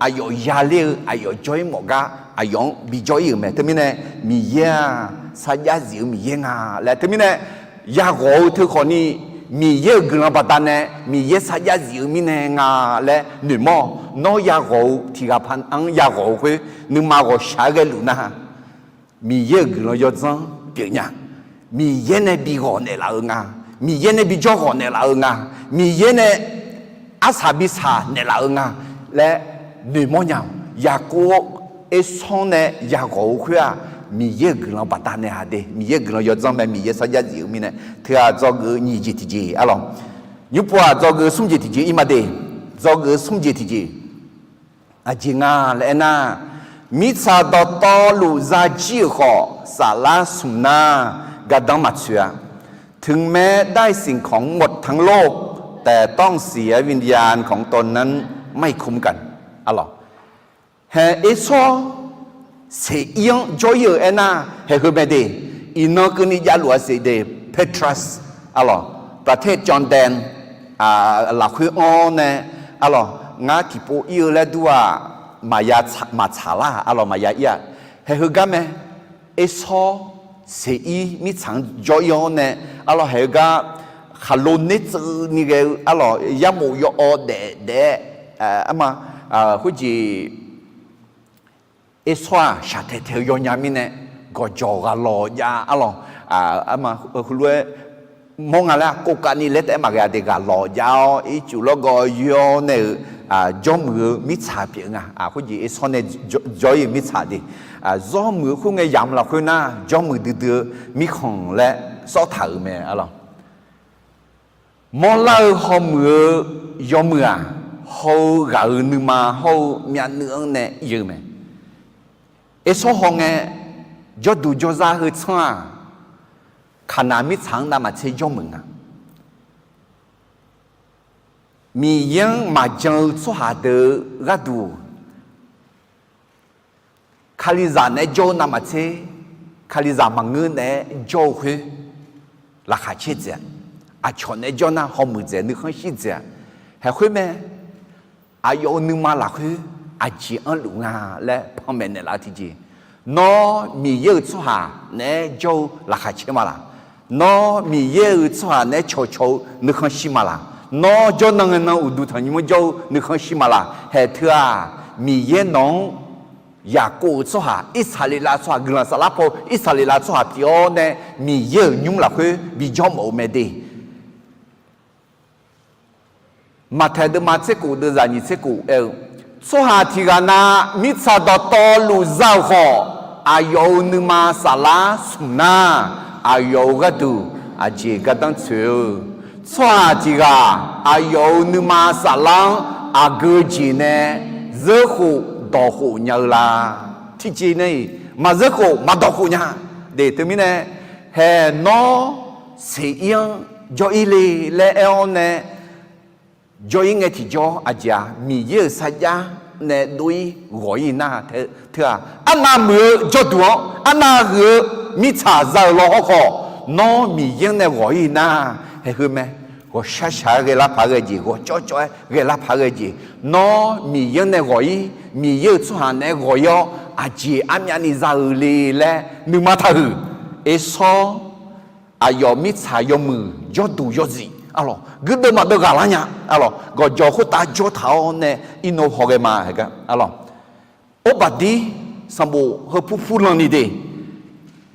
อายุยาเลอายุจอยหมอกาอายุบิจอยมั้ยแต่มิเนี่ยมีเยสัจจะจิมีเยงาและแต่มิเนี่ยยาโกทุกคนนี่มีเยอะกว่าปัตตานีมีเยอะสัจจะจิมีเนี่ยงาและหนึ่งมอนอยาโกที่กับพันอังยาโกคุยหนึ่งมาโกชาเกลุนะมีเยอะกว่ายอดซังเปียกมีเยอะเนี่ยบิโกเนี่ยลางามีเยอะเนี่ยบิจอกเนี่ยลางามีเยอะเนี่ยอาซาบิซาเนี่ยลางาและหนึ่งมอนยาโกเอซอนเนี่ยยาโกคุยมีเยอะกว่าปัตตานีฮะเดมีเยอะกว่ายอดซังแบบมีเยอะสัจจะจิมีเนี่ยเธอจะก็ยี่จิตจีอะหรอยุบว่าจะก็สุ่มจิตจีอีมาเดจะก็สุ่มจิตจีอาจิงาและน่ามิซาดตอลูซาจิขอสาลาสุนากระดังมัดเชือถึงแม้ได้สิ่งของหมดทั้งโลกแต่ต้องเสียวิญญาณของตนนั้นไม่คุ้มกันอะหรอเฮเอโซเสียงจอยเอ็น่าเฮคุเมดีอินนกุนิยาลัวเสเดเพทรัสอะหรอประเทศจอร์แดนลาคุยออนเนี่ยอะหรองาคิโปอีและดัวมายามาชาลาอะหรอมายาเอียเฮคุกามเมเอโซเสียมิฉังจอยเนี่ยอะหรอเฮกาขลุ่นนิดนี่เกอะหรอยามูยอเดอะมาคุจิเอสวาชาเทเทยอนยามิเนี่ยก็จอกาลอยาอะลอมาคุณรู้มองอะไรกูการนี่เล็ดมาเกาเดกาลอยาอีจุลก็ยอเนี่ยจอมือมิชาเปียงคุณยี่เอสวาเนี่ยจอยมิชาดิจอมือคุณเงยยามละคุณน่ะจอมือดื้อมีของและซอถาเมอะลอมองแล้วหัวมือยอมือหัวกาหนึ่งมาหัวมีอันหนึ่งเนี่ยยืมเอสโฮงเงยอดูจอซาฮึดซ่าขนาดมิฉังนามาเชยอมึงมียังมาเจอสหาเดอรัดูคาลิซาเนโจนามาเชคาลิซามังเงินเนโจคือราคาเชเจอาชนเนโจนาหอมือเจนึกให้ชิเจเฮ้ยแม่อายุนึงมาหลักคืออาจีอันลุงและพ่อแม่เนี่ยละทีจี nó mi yêu cho hà nè châu là khai chế mà là nó mi yêu cho hà nè châu châu nước không xí mà là nó cho năng nó udu thằng nhưng mà châu nước không xí mà là hệ thưa à mi yêu nó ya cô cho hà Israel cho hà gần sa lapo Israel cho hà tiêu nè mi yêu nhung là khơi bị cho mẫu mẹ đi mà thay được mà chế cụ đưa ra như chế cụ cho hà thì cái na mít sa đó to lù giao họ ayo numa sala suna ayo gadu aje gadang chu cho hà thì cái ayo numa sala agji ne dơ khổ đỏ khổ nhờ là thì chi này mà dơ khổ mà đỏ khổ nhá để từ mình này hè nó sẽ yên cho ile lẽ eo này cho ý nghe thì cho aja mi ye sa ya nè đuôi gọi na thế thưa anh na mưa cho đùa anh na hứa mi trả giờ lo khó nó mi yên nè gọi na hay hứa mẹ gọi xa xa cái lá phá cái gì gọi cho cái lá phá cái gì nó mi yên nè gọi mi yên cho hắn nè gọi yo aji anh nhà ni giờ lì lẹ nhưng mà thà hứa ấy so ayo mi trả yo mưa cho đủ yo gì alo gede ma de galanya alo go jo khu ta jo thao ne ino hoge ma hega alo obadi sambo ho pu fu lan ni de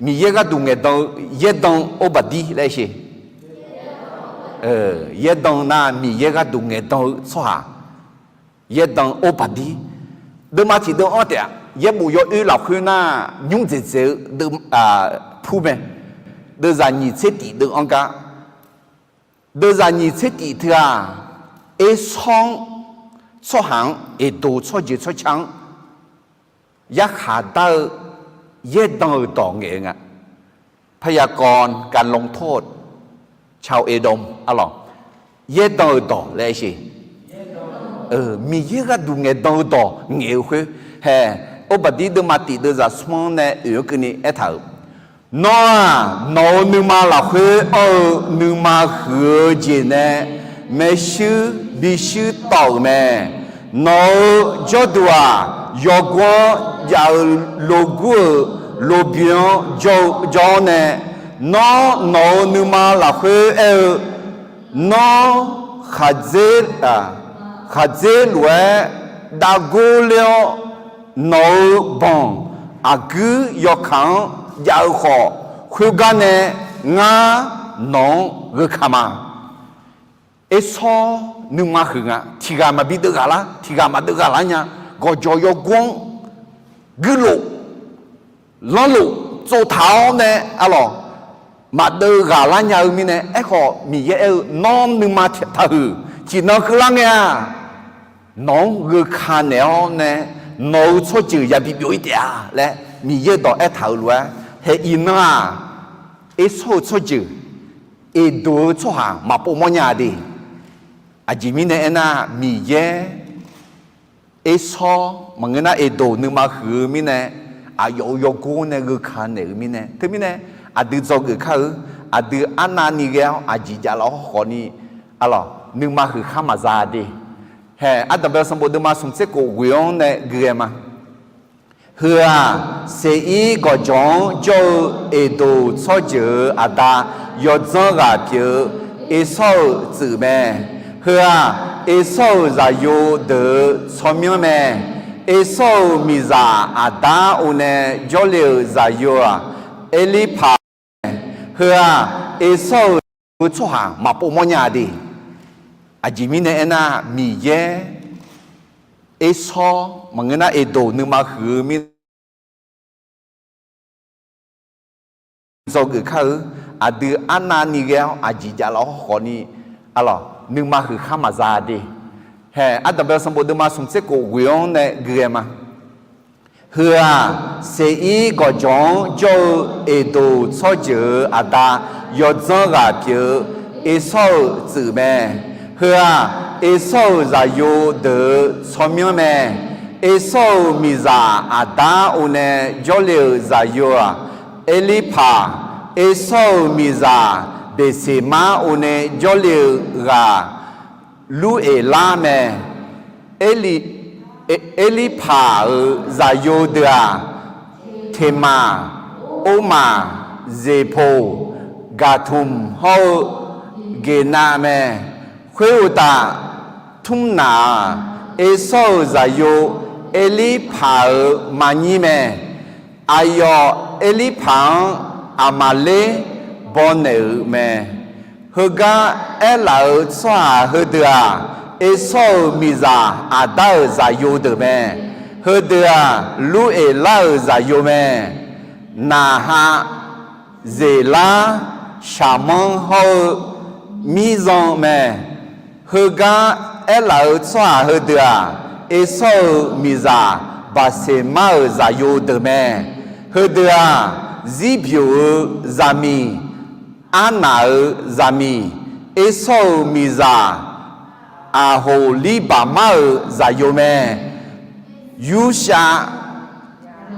mi ye ga du nge dong ye dong obadi le shi ye dong na mi ye ga du nge dong so ha ye dong obadi de ma ti de o de ye bu yo yu la khu na nhung ze ze de pu me de za ni che ti de on ga đưa ra như thế kỷ thưa à ế xong cho hàng ế đồ cho gì cho chẳng giác hạ tơ yết đăngต่อ nghệ ngạ พยากรณ์การลงโทษชาวเอโดมอะหรอเยดองต่อเลยสิมีเยอะดูเงดองต่อเงี้ยคือเฮ้อบดีเดมาติเดจะสมองเนี่ยกันนี่เอถาน้อนึมาละคือนึมาหือจีเนี่ยไม่ชื่อบิชื่อต่อแม่น้อจอดัวยกว่ายาโลกุโลเบียนจอเนี่ยน้อนึมาละคือน้อขัดเจลวยดากูเลียวน้อบองอากุยขังยาวขอคุยกันเนี่ยงาน้องรึขมาเอซอนึกมาหึงอ่ะที่กามาบิดกาละที่กามาดึกาละเนี่ยก็จอยกวงกลุล้อลุโจเท้าเนี่ยอะไรมาดึกาละเนี่ยมีเนี่ยไอ้ขอมีเยอะน้องนึกมาถ้าหือจีน้องคือละเนี่ยน้องรึขาเนี่ยเนี่ยน้องชดจืดอย่าบิดอยู่อีเดียและมีเยอะต่อไอ้เท้าล้วนเฮอิน่าเอโซชดจืดเอดูชดหามาปูมอญาดีอาจิมิเนเอน่ามีเยเอโซมังเงินเอดูนึกมาหือมิเนอายอยกูเนกขาเนมิเนถึงมิเนอดีจอกเขาอดีอันนานิเกลอาจิจาลอขอนี่อะไรนึกมาหือข้ามาซาดีเฮอัตตาเบลสมบูรณ์มาสมเสกกุยองเนเกลมาเฮือเสียก็จงโจเอดูชดเจออาตายอดจงกับเจอเอโซจือแม่เฮือเอโซจะอยู่เดือชมยแม่เอโซมีจาอาตาอุเนจอลิวจะอยู่เอลิพาเฮือเอโซชั่วมาปูมอญาดีอาจิมิเนเอน่ามีเยเอโซมังเงินเอโดนึกมาหือมิโซกือเขาอาดืออันนานิเกลอาจิจาลอขอนี่อะไรนึกมาหือข้ามาซาดีเฮอัตตาเบลสมบูรณ์มาสมเสกกุยองเนเกลมาเฮือเสียก็จงโจเอโดชดเจออาตายอดจงกับเจอเอโซจือแม่เฮือเอโซจะอยู่เดือชมยแม่เอโซมีจาอาตาอุเนจอลิวจะอยู่เอลิพาเอโซมีจาเบเซมาอุเนจอลิวกาลูเอลาเมเอลิพาจะอยู่เดือเท Tema Oma Zepo Gatum Ho Gename Huuta Tumna Eso Zayo Eli Pao Manime Ayo Eli Pang Amale Bonne Me Huga Elau Swa Hudua Eso Miza Adao Zayo de Me Hudua Lu Elau Zayo Me Naha Zela Shaman Ho Mizon Me Huga Elau Swa Hudua Eso Miza Basemao Zayo de Me Hudua Zibio Zami Anao Zami Eso Miza Aho Liba Mao Zayome Yusha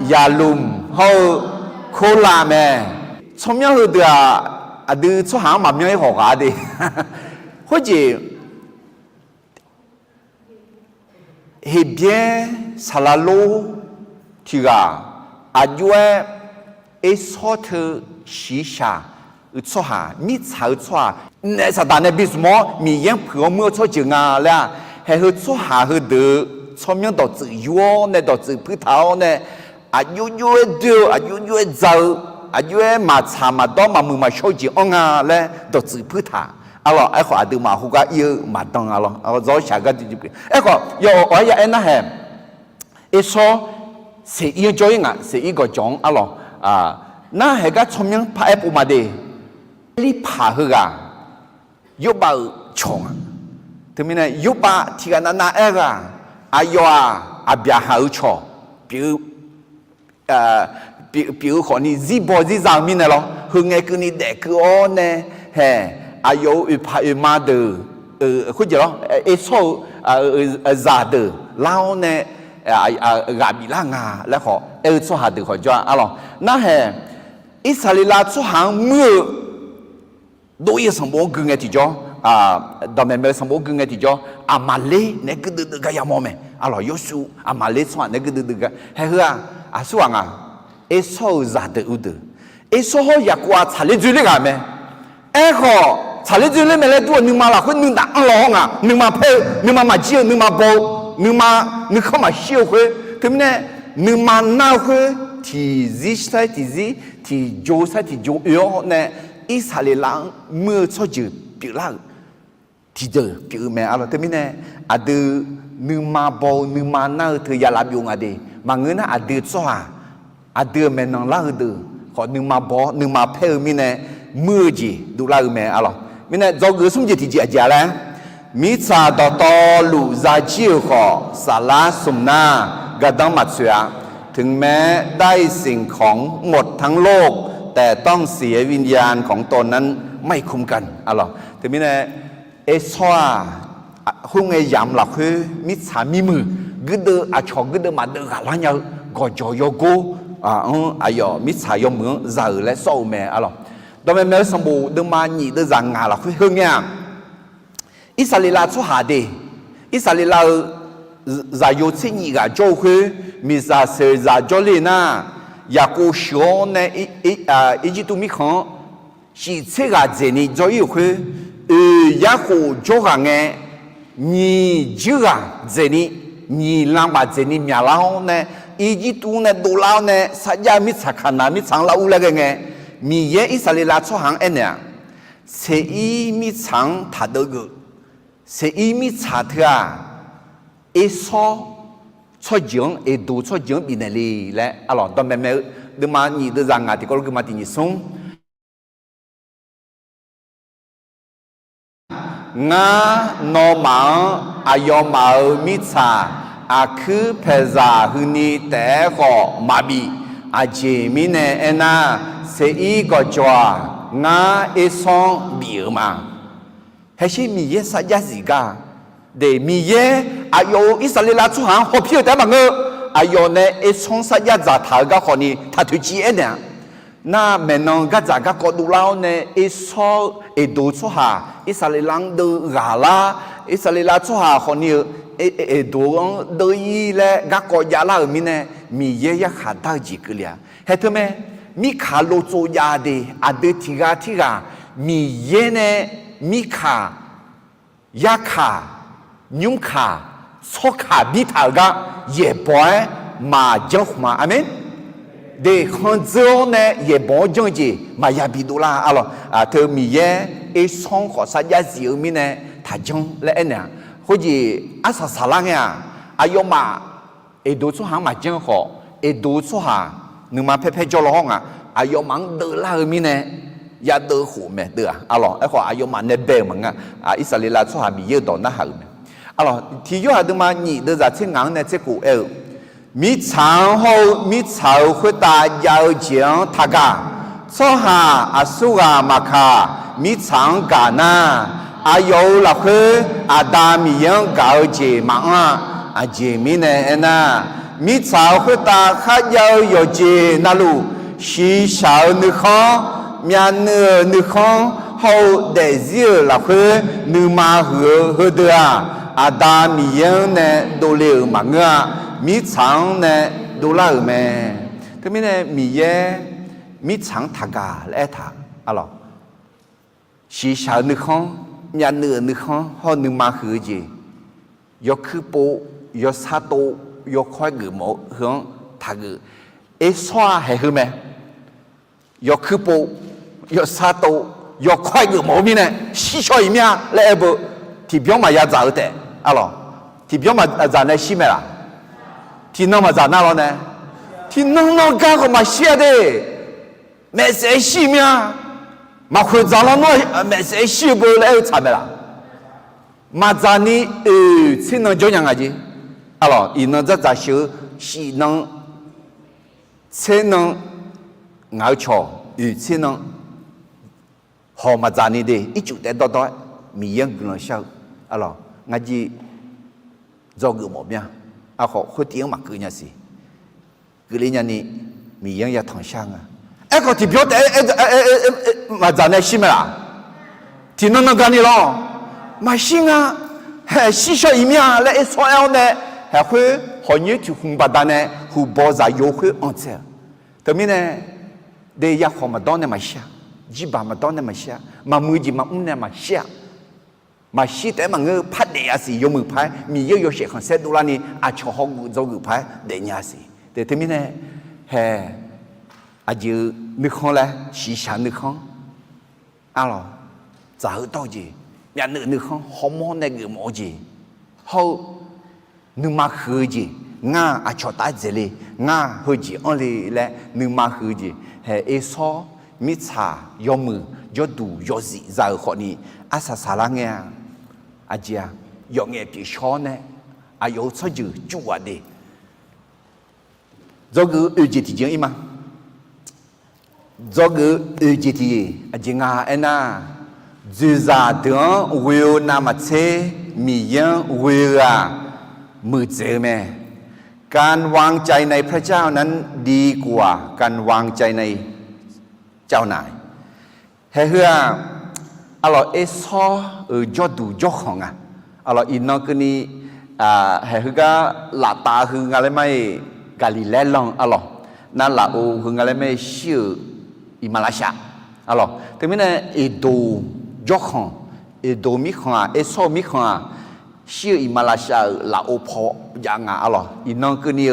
Yalum Ho Kolame Chomyo Hudua Adu Chohang Mamyo Hogade Hoji Hebien Salalo Tiga Adue Esote Shisha 错哈，你操错，那啥大那比什么？米烟破没错就啊了，还是错下去的，错命到自由呢，到自葡萄呢，啊有的啊有走，啊有嘛差嘛多嘛嘛小就啊嘞，到自葡萄。啊咯，哎话都嘛好个有嘛当啊咯，啊早下个就哎个要我也那还，一说是一个样啊，是一个种啊咯啊，那还个错命拍不嘛的。 你爬去啊，又把穷啊，对面呢又把提个那个啊有啊啊别好穷，比如比如可能日波日上面的咯，后面跟你那个哦呢，嘿，啊有一爬一马的，或者咯，一手咋的，然后呢阿比拉啊，然后做下的好做啊咯，那嘿，以色列拉做行没。 都有什么跟个地方啊？到妹妹什么跟个地方啊？马来那个的个要么没？啊老有数啊马来川那个的个，还是啊啊说啊，一说咋的有的，一说好也过查理嘴里个没？哎好，查理嘴里没来多，你妈啦会你打老啊，你妈配，你妈酒，你妈包，你靠嘛笑会，对不对？你妈那会提日晒提日提九晒提九月呢？ 以色列人没错就别人，提着别人没阿拉，对面呢ada nama bau nama na tu ya labiung ade, mangena ada soa, ada menang lah tu, kalau nama bau nama pel mine merji dula me alah, mine jauh sum je tiji aja lah, mitsa doto lu zajiu ko salah sumna gadang matsua, ถึงแม้ได้สิ่งของหมดทั้งโลก แต่ต้องเสียวิญญาณของตนนั้นไม่คุ้มกันอะหรอแต่มิเนี่ยเอสว่าหุ่งไอยำหลักคือมิสามีมือกึดเดออาชอกึดเดอมาเดอหาล้านยาก็จอยโกอายอมิสายมือเจอและโซ่แม่อะหรอตอนแม่สมบูเดอมาหนีเดอจังงาหลักคือเฮงเนี่ยอิสราเอลชั่วหาเดอิสราเอลจะอยู่ที่นี่ก็โจ้คือมิซาเซจะโจลีน่ายากูชอนในอีจิตุมิขังสิเชกาเจนี่จอยคือยากูโจกังเงนี่จืกาเจนี่นี่ลังบาเจนี่มีอะไรเนี่ยอีจิตุเนี่ยดูแล้วเนี่ยสัญญามิสักขนาดมิสังลาอุเลกเงมีเยอิสราเอลชั่วหางเอ็นเนี่ยเสียมิสังทัดเกเสียมิชัดเถอะเอซอ 错景也都错景比那里来，啊咯，到妹妹的嘛，你的人啊，这个个嘛，你送，我罗忙啊要毛米茶啊去拍照和你带好马比啊前面呢，那是一个抓我一双表嘛，还是米也啥也是个。 de miye ayo israela chu han ho phio ta bang ayo ne e song sa ya za tha ga khoni tha thu chi e na na menong ga za ga ko du lao ne e so do 出下，以色列人都牙啦，以色列人出下可能do 都伊咧，个国家啦面呢，米也也下到几个了，系头咩？米卡罗做亚的，阿得提个，米也呢，米卡、亚卡、纽卡、错卡比他个也不嘛讲嘛，阿门。de khonzo ne ye bo jongji ma ya bi dola alo thơ mi ye e song kho sa ya ziu mi ne tha jong le ena ho ji asa sala nga ayo ma e do chu hang ma jeng kho e do chu ha nu ma phe phe jo lo nga ayo mang de la mi ne ya de hu me de alo e kho ayo ma ne be ma nga israel chu ha mi ye do na ha me alo ti yo ha de ma ni de za chen ngang ne che ku e mi chang ho mi chao hu da yao jiang ta ga so ha asuga ma kha mi chang ga na ayo la hu ada mi yang gao ji ma a ji mi ne na mi chao hu da kha yao yo ji na lu xi shao nu kho mya nu kho ho de zi la hu nu ma hu de ada mi yang ne do le ma nga mi chang ne do la me thế mới này mi chang thà gà lẽ thà alo xí sao nước không nhà nước không họ nước mà hư gì yo khứ bộ yo sa tô yo khoai gửi mỏ hướng thà gửi ế xoa hay hư mẹ yo khứ bộ yo sa tô yo khoai gửi mỏ mi này xí cho im ya lẽ bự thì biểu mà ya giàu thế alo thì biểu mà giàu này xí mẹ à thì nó mà giàu nào rồi nè thì nó cái của mà xí đấy mẹ sẽ xí mẹ mà khuyên giàu nó mẹ sẽ xí bự lẽ chả mẹ là mà giàu ní xin nó cho nhau cái gì alo ý nó rất là xíu xí nó xin nó ngáo chó xin nó họ mà giàu ní đấy ít chút để đó mi yang gần sao alo ngay gì do người một nha họ khuyên tiếng mà cứ nhà gì cứ lấy nhà ní mi yang ya thằng sang à có thì biểu mà giàu này xin mà thì nó cái này lo mà xin à xin cho ý miệng lại số eo này khuyên họ nhớ chịu không bắt đàn này họ bỏ ra yêu khuyên ăn chơi thế mình này để ya họ mà đón này mà xia chỉ bà mà đón này mà xia mà mười gì mà này mà xia mà xí thế mà ngư phát để gì yêu mười phái mi yêu sẽ còn xét đô la ni cho họ do ngư phái để nhà gì để thế mình này giờ nước không là xí sản nước không alo giả hữu đâu gì nhà nước không họ muốn này ngư mỏ gì họ nước mà khơi gì nga cho ta gì li nga hơi gì ông li là nước mà khơi gì e so mi cha yêu mười yêu đủ yêu gì giả họ ni asa sala nghe aja yo nghe bị chó nè ayo cho chữ chú à đi do cái gì thì chuyện mà do cái gì thì aja nga ena dù za tiếng will nam chế mi yang will àมือเจอแม่การวางใจในพระเจ้านั้นดีกว่าการวางใจในเจ้านายเฮือalors et ça jodu jokhonga alors inokni hehuga la ta hunga le mai galilée long alors na la o hunga le mai shiu imalasha alors temine edo jokhon edo mi khwa et so mi khwa shiu imalasha la o pho yanga alors inokni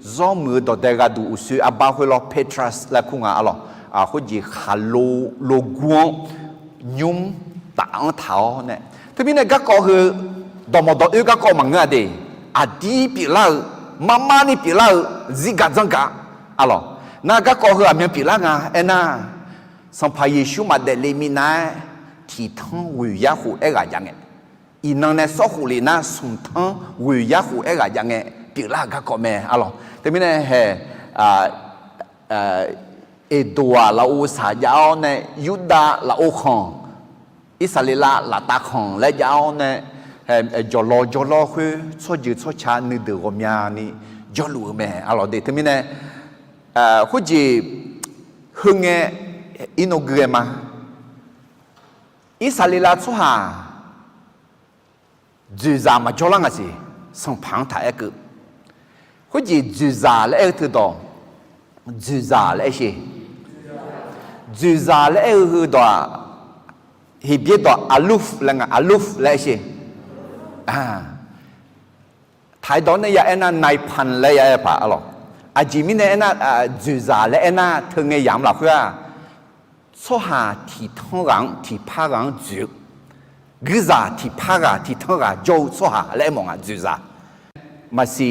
zo mu do dega du usu abaholo petras la kunga alors ho ji khalo lo guon nhung tạo thảo này, thế bây giờ các cô hư đòi một đòi các cô mang đi, đi bị lao, mama ni bị lao, gì cả chẳng cả, alo, na các cô hư mình bị lao à, na, xong phải Giêsu mà để lấy mình na, thì thằng người ya hủ ấy cái dạng ấy, inon này số hủ liền na, sung thằng người ya hủ ấy cái dạng ấy, bị lao các cô mẹ, alo, thế bây giờ Edua là ô xã giáo này, Juda là ô khong, Israel là ta khong, lại giáo này, cho lo khuya, cho chữ cho cha nữ được gom nhà ni, cho lúa mẹ, alo để thế mình này, khuya gì hương nghe inogre mà, อิสราเอลชัวจูซามาจอลังสิสังพังถ่ายก็เขาจีจูซาแล้วถือต่อจูซาแล้วสิจูซาแล้วคือต่อฮิบิต่ออาลูฟแล้วไงอาลูฟแล้วสิถ่ายตอนนี้ยาเอ็น่านายพันแล้วยาป่าอะไรอาจิมิเนี่ยน่าจูซาแล้วน่าถึงไงยามหลับเพื่อชัวที่ท้องรังที่พารังจูกึศที่พาราที่ท้องราโจชัวแล้วมองจูซามาสิ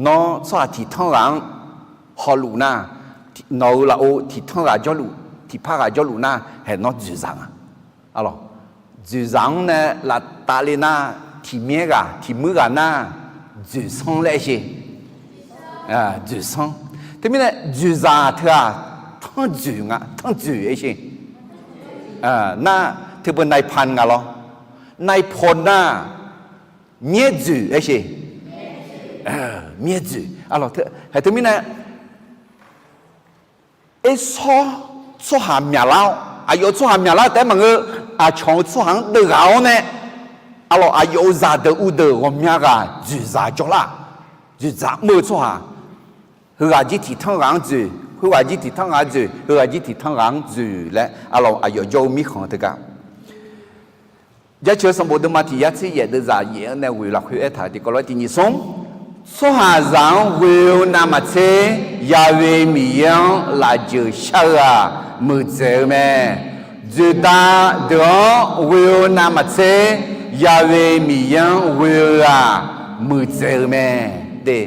น้องชัวที่ท้องรังฮอลูน่าน้องละโอที่ท้องราโจลูที่พาราโจลูน่าเห็นน้องจูซาอะไรจูซาเนี่ยละตาลีน่าที่เมียกาที่มือกาน่าจูซงเลยสิจูซงแต่ไม่เนี่ยจูซาเธอทั้งจูงทั้งจูเอสิน่าเธอเป็นนายพันกันหรอนายพลน่ะเมียจูเอสิเมียจูอะไรเธอให้เธอไม่เนี่ยไอ้ชัวหาเมียเราอายุชัวหาเมียเราแต่มันก็ชงชัวหาเดือดเอาเนี่ยอะไรอายุซาเดือดอุด我们个จูซาจ้าละจูซาไม่ชัวหาเฮือจีที่ทั้งรังจูเฮือจีที่ทั้งรังจูเฮือจีที่ทั้งรังจูและอะไรอายุโยมีของเธอกันยาเชื่อสมบูรณ์มาที่ยาที่เยอะจะเยอะในเวลาคุยถ่ายที่ก็เลยที่นี่ส่งชัวหาจังเวลนามาเชยาเวมียังลาจูเชื่อมือเจอแม่จูดาเดือเวลนามาเชยาเวมียังเวลามือเจอแม่เด็ก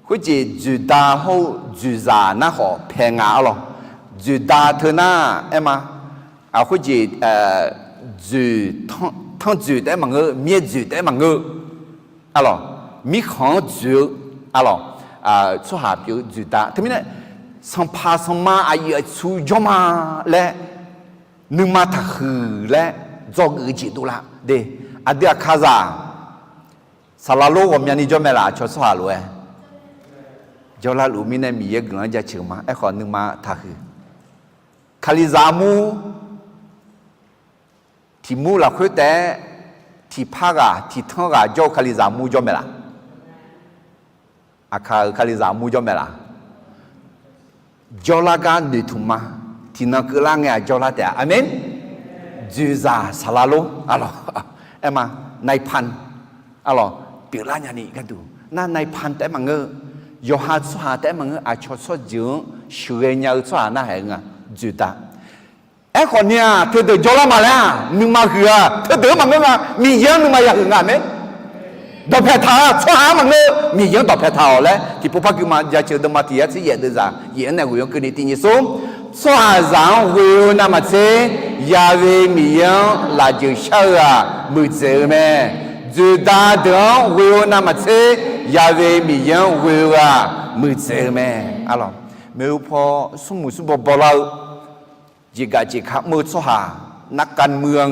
คุณจีจูดาเขาจูซาหน้าหอแพงอ่ะหรอจูดาเธอหน้าเอ็มอ่ะคุณจีจูทั้งจูแต่มังเงอเมียจูแต่มังเงออะหรอมีของจูอะหรอชัวหาผิวจูดาทีนี้เนี่ยสัมภาษณ์มาอายุชูจอมาและนึกมาถักหือและจอกจีดูละเดอเดียคาซาสลาโลผมยันนี่จอมเวลาชัวชัวรู้จอลาลูมิเนี่ยมีเยอะเกินจะเชื่อมาไอ้คนนึกมาถักหือคาลิซามูที่มูละคุยแต่ที่พาราที่ทั้งราโจคาลิซามูจอมเวลาอาคาลิซามูจอมเวลาจอลาการดิทุมาที่นักล่างเนี่ยจอลาแต่อาเมนจูซาซาลาโลอะไรเอ็มนายพันอะไรเปียร่างนี่กันดูนั่นนายพันแต่มังเงยอฮัดสวาแต่มังเงอาชดสดจึงช่วยเงาสวาหน้าเหงาจูตาไอ้คนเนี่ยเธอเดือดจอลามาแล้วนึกมาคือเธอเดือดมันไม่มามีเยอะนึกมาอย่างอื่นอ่ะไหมดอกแพทาสวามันเลยมีเยอะดอกแพทาแล้วที่พวกคือมาจะเจอดมาที่ที่เยอะด้วยจ้ะเยอะเนี่ยกูยังคืนนี้ที่นี่ส่งสวาจังวิวนามาเชยาเวมียังลาจูเชื่อมือเจอแม่จูดาเดือวิวนามาเชยาเวมียังวิวมือเจอแม่อะไรไม่รู้พอสมุสุบบเราจิกาจิขับมือสหานักการเมือง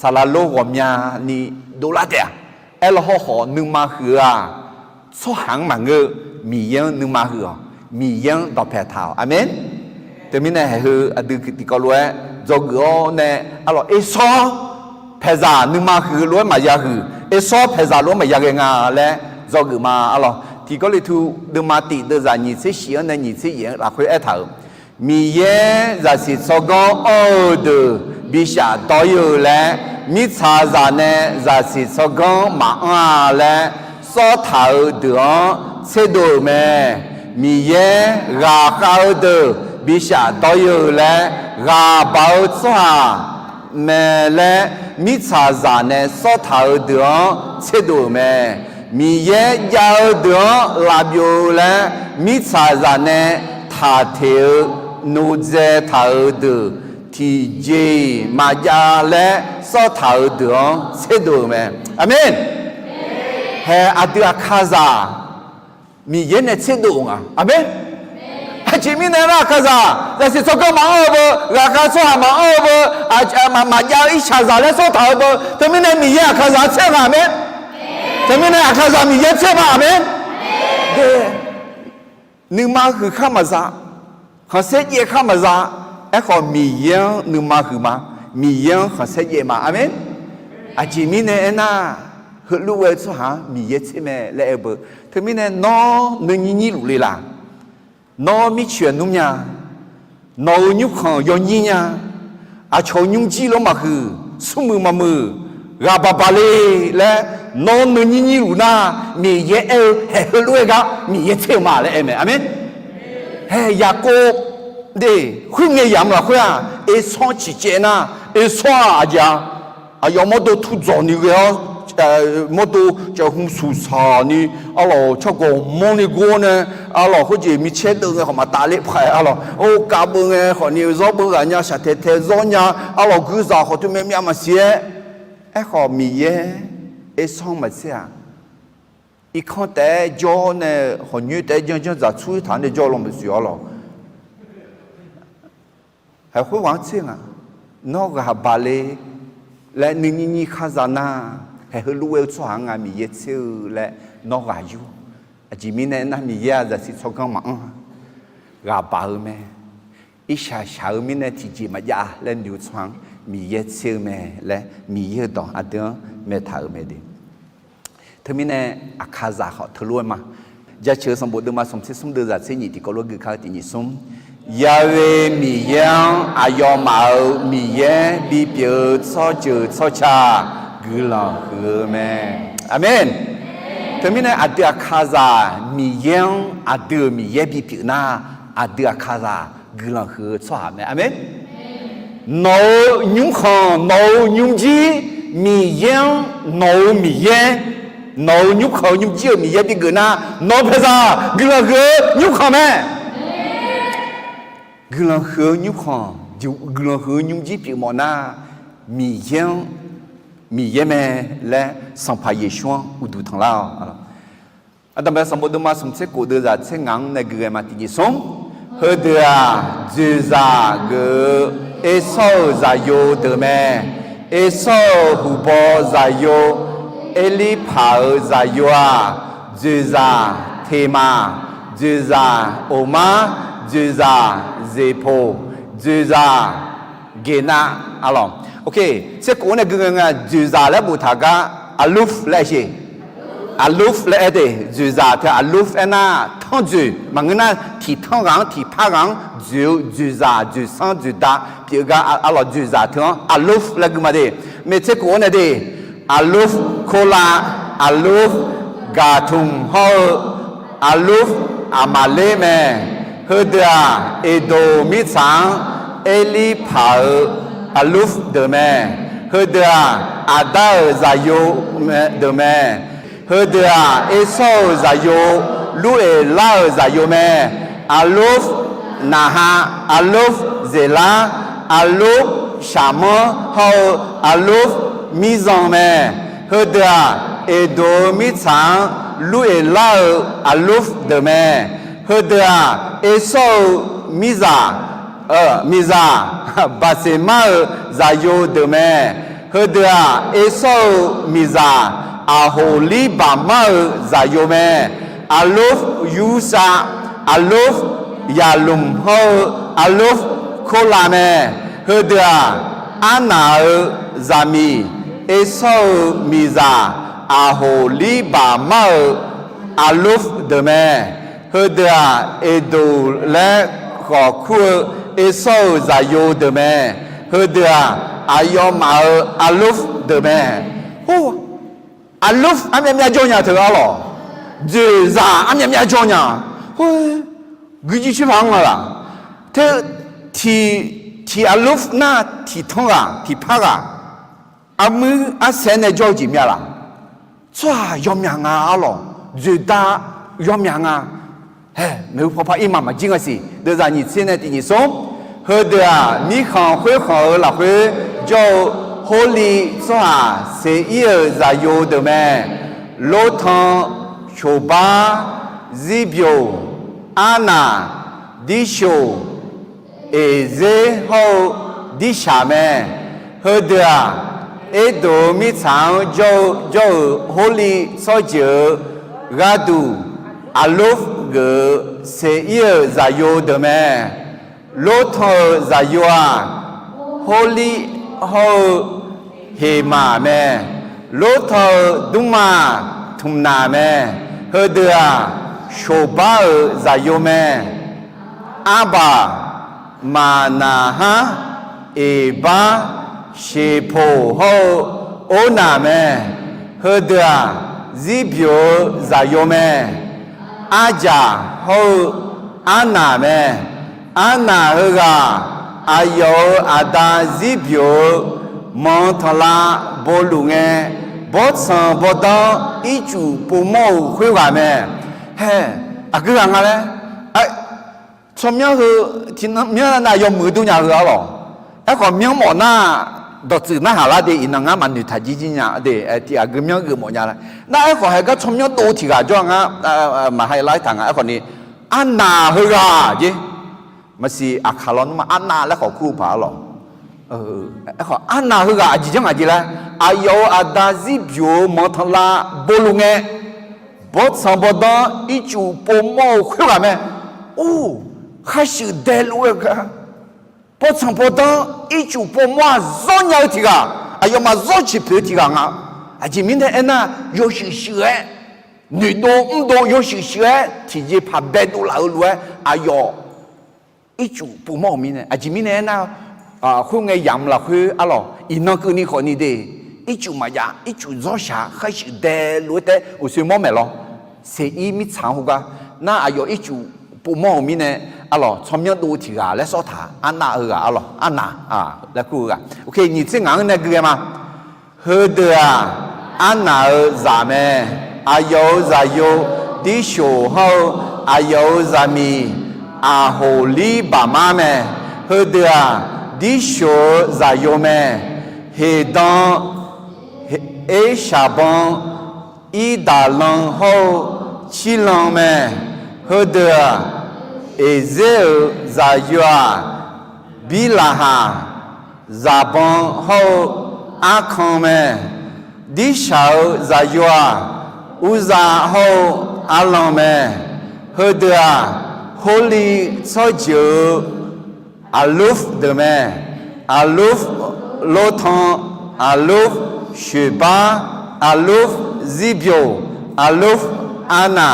สารโลกวมยานี่ดูละเดียเอลฮอหอนึงมาหือสหางมังเงมียังนึงมาหือมียังดอกแพทาวอาเมนแต่ไม่แน่หืออดีตที่ก็รู้จงก็เนี่ยอะไรเอซอเพซานึงมาหือรู้มายาหือเอซอเพซารู้มายาเกงาและจงก็มาอะไรที่ก็เลยทูดูมาติดูจานี่สิเสียเนี่ยนี่สิยังรักคุยเอทาวมีเยจะสิสกอดูบิชาต่ออยู่แล้วมิชาจานเนี่ยจะสิสกมาแล้วสอเท้าดูเสดูแม่มีเยราเข้าดูบิชาต่ออยู่แล้วราเบาจ้าแม่แล้วมิชาจานเนี่ยสอเท้าดูเสดูแม่มีเยยาวดูลาบิวแล้วมิชาจานเนี่ยท่าเทียวนูเจท่าดูที่เจมาจาและสอท่าดูเสดูแม่อาเมนเฮอาดิอาคาซามีเย็นเนี่ยเสดูอ่ะอาเมนให้จิมินเนี่ยราคาซาแต่สิสก็มาเอาบ่ราคาสวามาเอาบ่มาจาอิชาซาและสอท่าบ่แต่มินเนี่ยมีเย็นอาคาซาเชื่อป่ะอาเมนแต่มินเนี่ยอาคาซามีเย็นเชื่อป่ะอาเมนเด้นึกมาคือข้ามาซาเขาเสียเยข้ามาซาไอ้คนมีเยอะนึกมาคือมา มีเยี่ยงขอเสียเยมาอาเมนอาจิมีเนน่าหลุเวสุหามีเยใช่ไหมและเอเบอเธอมีเนนอนึงยี่ลุเลยล่ะนอมีเชื่อนุ่มยานอยุคของยอยี่ยาอาชอยุงจีลงมาคือสุมือมามือราบาบาเลและนอนึงยี่ลุน่ามีเยเอเฮลุเวกะมีเยเชมาและเอเมอาเมนเฮยาโกเดคุยเงียมละคุยเอซอนจิเจน่าเอซอนอาจารอายอมอดูทุจอนี่ก็มอดูจะหุ่นสุสานี่อะไรชอบก็มองนี่กูเนี่ยอะไรเขาจะมีเช็ดตัวเนี่ยเขามาตาเล็บไปอะไรโอ้กาบเนี่ยเขาเนี่ยรอบกันเนี่ยชัดเทซอนเนี่ยอะไรกูจะเขาตัวไม่มาเสียเขามีเยเอซอนมาเสียอีกคนแต่จอเนี่ยเขาเนี่ยแต่ยังจะช่วยทานเนี่ยจอลงไปเสียหรอ还会往前啊，那个还巴嘞，来你看啥呢？还和路要做行啊，米也吃来那个有，前面呢那米也就是做干嘛？个巴咩？一下面呢提起嘛呀，来流传米也吃咩？来米也当阿点咩头咩的。他们呢阿卡咋好讨论嘛？จะเชื่อสมบูรณ์มาสมเสสมเดือดเสียนี่ที่ก็รู้คือเขาที่นี่สมยาเวมียังอายอมามีเยบีเปียซ้อจืดซ้อชากุลาคือแม่อาเมนแต่มีในอดีตคาซามียังอดีตมีเยบีเปียน่าอดีตคาซากุลาคือซ้อแม่อาเมนโนยุงขอนโนยุงจีมียังโนมีเยโนยุคเขายุเจียวมีเยบิกนะโนเพซากลังเฮยุคแม่กลังเฮยุคอยู่กลังเฮยุจีปีมอนามีเยแม่และสัมภายชวงอุดุทั้งเราอันดับแรกสมบูรณ์มาสมเสกกูเดือดเสงังในเกลือมาติจิสงเฮเดียจูซาเกเอโซซาโยเดแม่เอโซหูบอซาโยเอลิพาซาโยอาจูซาเทมาจูซาโอมาจูซาเซโพจูซาเกนาอะลองโอเคเสกคนเนี่ยกึ่งๆจูซาและบุตรกาอัลลุฟและเชอัลลุฟและเดจูซาเธออัลลุฟเอ็น่าทั้งจูมันก็น่าที่ทั้งรังที่พารังจูซาจูซังจูดาพี่ก็อัลลอฮ์จูซาเธออัลลุฟและก็มาเดไม่เสกคนเนี่ยเดอัลลุฟโคลาอัลลุฟกาทุมฮออัลลุฟอามาเลเมเฮเดียเอโดมิซังเอลิพาอัลลุฟเดเมเฮเดียอาดาซาโยเดเมเฮเดียเอโซซาโยลูเอลาซาโยเมอัลลุฟนาฮาอัลลุฟเซลาอัลลุฟชามฮออัลลุฟมิซองแม่เฮเดียเอโดมิซังลูเอลาอัลลุฟเดแม่เฮเดียเอโซมิซาบาเซมาซาโยเดแม่เฮเดียเอโซมิซาอาโฮลีบามาซาโยแม่อัลลุฟยูซาอัลลุฟยาลุมฮออัลลุฟโคลาแม่เฮเดียอานาซามีเอโซมิซาอาโฮลีบามาอัลลุฟเดแม่เฮเดียเอโดและขอคูเอโซซาโยเดแม่เฮเดียอายอมาอัลลุฟเดแม่โอ้อัลลุฟอันนี้จงยาเถอะหรอจูซาอันนี้จงยาโอ้กุจิชิฟังละเธอที่อัลลุฟน่าที่ทงอ่ะที่พักอ่ะอามืออาเซนในจอจิมีอะไรจ้ายอมยังอ่ะหรอจูดายอมยังอ่ะเฮ้ไม่รู้พออิหม่ามจริงอ่ะสิเดี๋ยวนี้เส้นในที่นี่ส่งเฮ้เดี๋ยวมีข้าวคุยข้าวละคุยเจ้าฮอลลีจ้าเสียใจอยู่เดี๋ยวแม่โลทังโชบาซิบิโออานาดิโชเอเซโฮดิชาแม่เฮ้เดี๋ยวเอโดมิซังเจ้าฮอลลีซอจือกาดูอัลลุฟเกเสียใจอยู่เดี๋ยวแม่โลทังใจอยู่ฮอลลี เฮมาแม่ลูกเธอดุมาทุมนาแม่เฮเดือโชบาซาโยแม่อาบามานาฮะเอบาเชโพโฮโอนาแม่เฮเดือซิบิโอซาโยแม่อาจาโฮอานาแม่อานาเฮกาอายุอาดาซิบิโอมองทลาบอลุงเงบอสังบอดอีจูปูโม่คุยว่าแม่เฮ้อะคือว่าไงล่ะไอ้ชมยังคือที่นั่นยังน่ายอมมือดูอย่างเหรอไอ้คนยังหมอน่าดอกจืดน่าหาละเดี๋ยวนั่งมันอยู่ท่าจีจีเนี่ยเดี๋ยวไอ้ที่ก็ยังคือหมอเนี่ยละนั่นไอ้คนให้ก็ชมยังดูที่ก็จ้างมาให้ไล่ทางไอ้คนนี้อันน่าเหรอจีมันสิอาคาลอนมาอันน่าแล้วเขาคู่ผาหรอไอ้คนอันน่าเหรอจีจังอะไรอายุอาดาซิบิโอมอทลาบอลุงเงบอสังบอดอีจูปูโม่คุยว่าแม่โอ้还是得路个，不成不当，一就不嘛造鸟提个，哎呀嘛造起别提个啊，啊今明天那有些学，女多唔多有些学，提起怕白度老路哎哟，一就不冒名呢，啊今明天那啊会个养了会啊咯，伊那个你可你的，一就嘛呀，一就造下还是得路的，我说么没咯，谁伊咪长乎个，那啊有一就。ปูโม่มีเนี่ยอ๋อชมยังดูที่กาและสอดถาอันน่าอ๋ออันน่าแล้วกูก็โอเคนี่สิ่งงั้นเนี่ยคือมาเฮเดียอันน่าจามอายุจายุดิโชฮาอายุจามีอาโฮลีบามาเมเฮเดียดิโชจายุเมเฮดังเอชาบังอีดาลังฮาชิลังเมเฮเดียเอเซลซาโยบิลาฮาซาบังฮาอาคอมเมดิชาวซาโยอุซาฮาอาลอมเมเฮเดียฮอลีซอจูอาลูฟเดเมอาลูฟโลทอนอาลูฟชูบาอาลูฟซิบิโออาลูฟอานา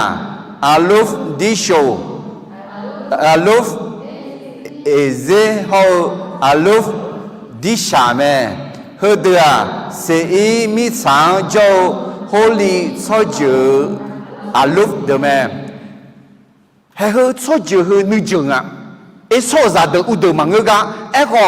อาลูฟดิโชอาลูฟเอเซฮาอาลูฟดิชาเมเฮเดียเซอีมิสังโจฮอลีซอจูอาลูฟเดเมเฮซอจูเฮนึจงอ่ะเอซอซาเดอุดมังกะเอก็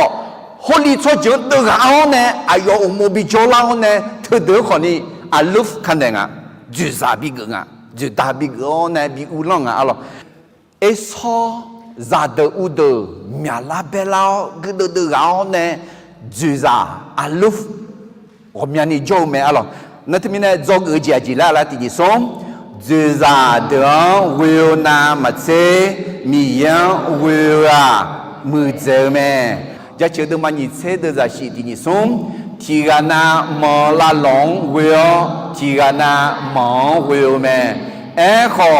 ฮอลีซอจูเดกะเอาเนี่ยอายอโมบิโจลาเนี่ยเธอเดอคนนี้อาลูฟคันเดงอ่ะจูซาบิกงอ่ะ就大比个呢比乌浪啊咯，一说咋的乌的米拉贝拉个的高呢，就是阿鲁夫，我们你做没啊咯？那他们呢做个家己啦啦，弟弟说，就是的为那么子米样为啊么子咩？就觉得嘛你猜的在是弟弟说。ทีกันนะมอลาหลงเวียวทีกันนะมอเวียวแม่เอขอ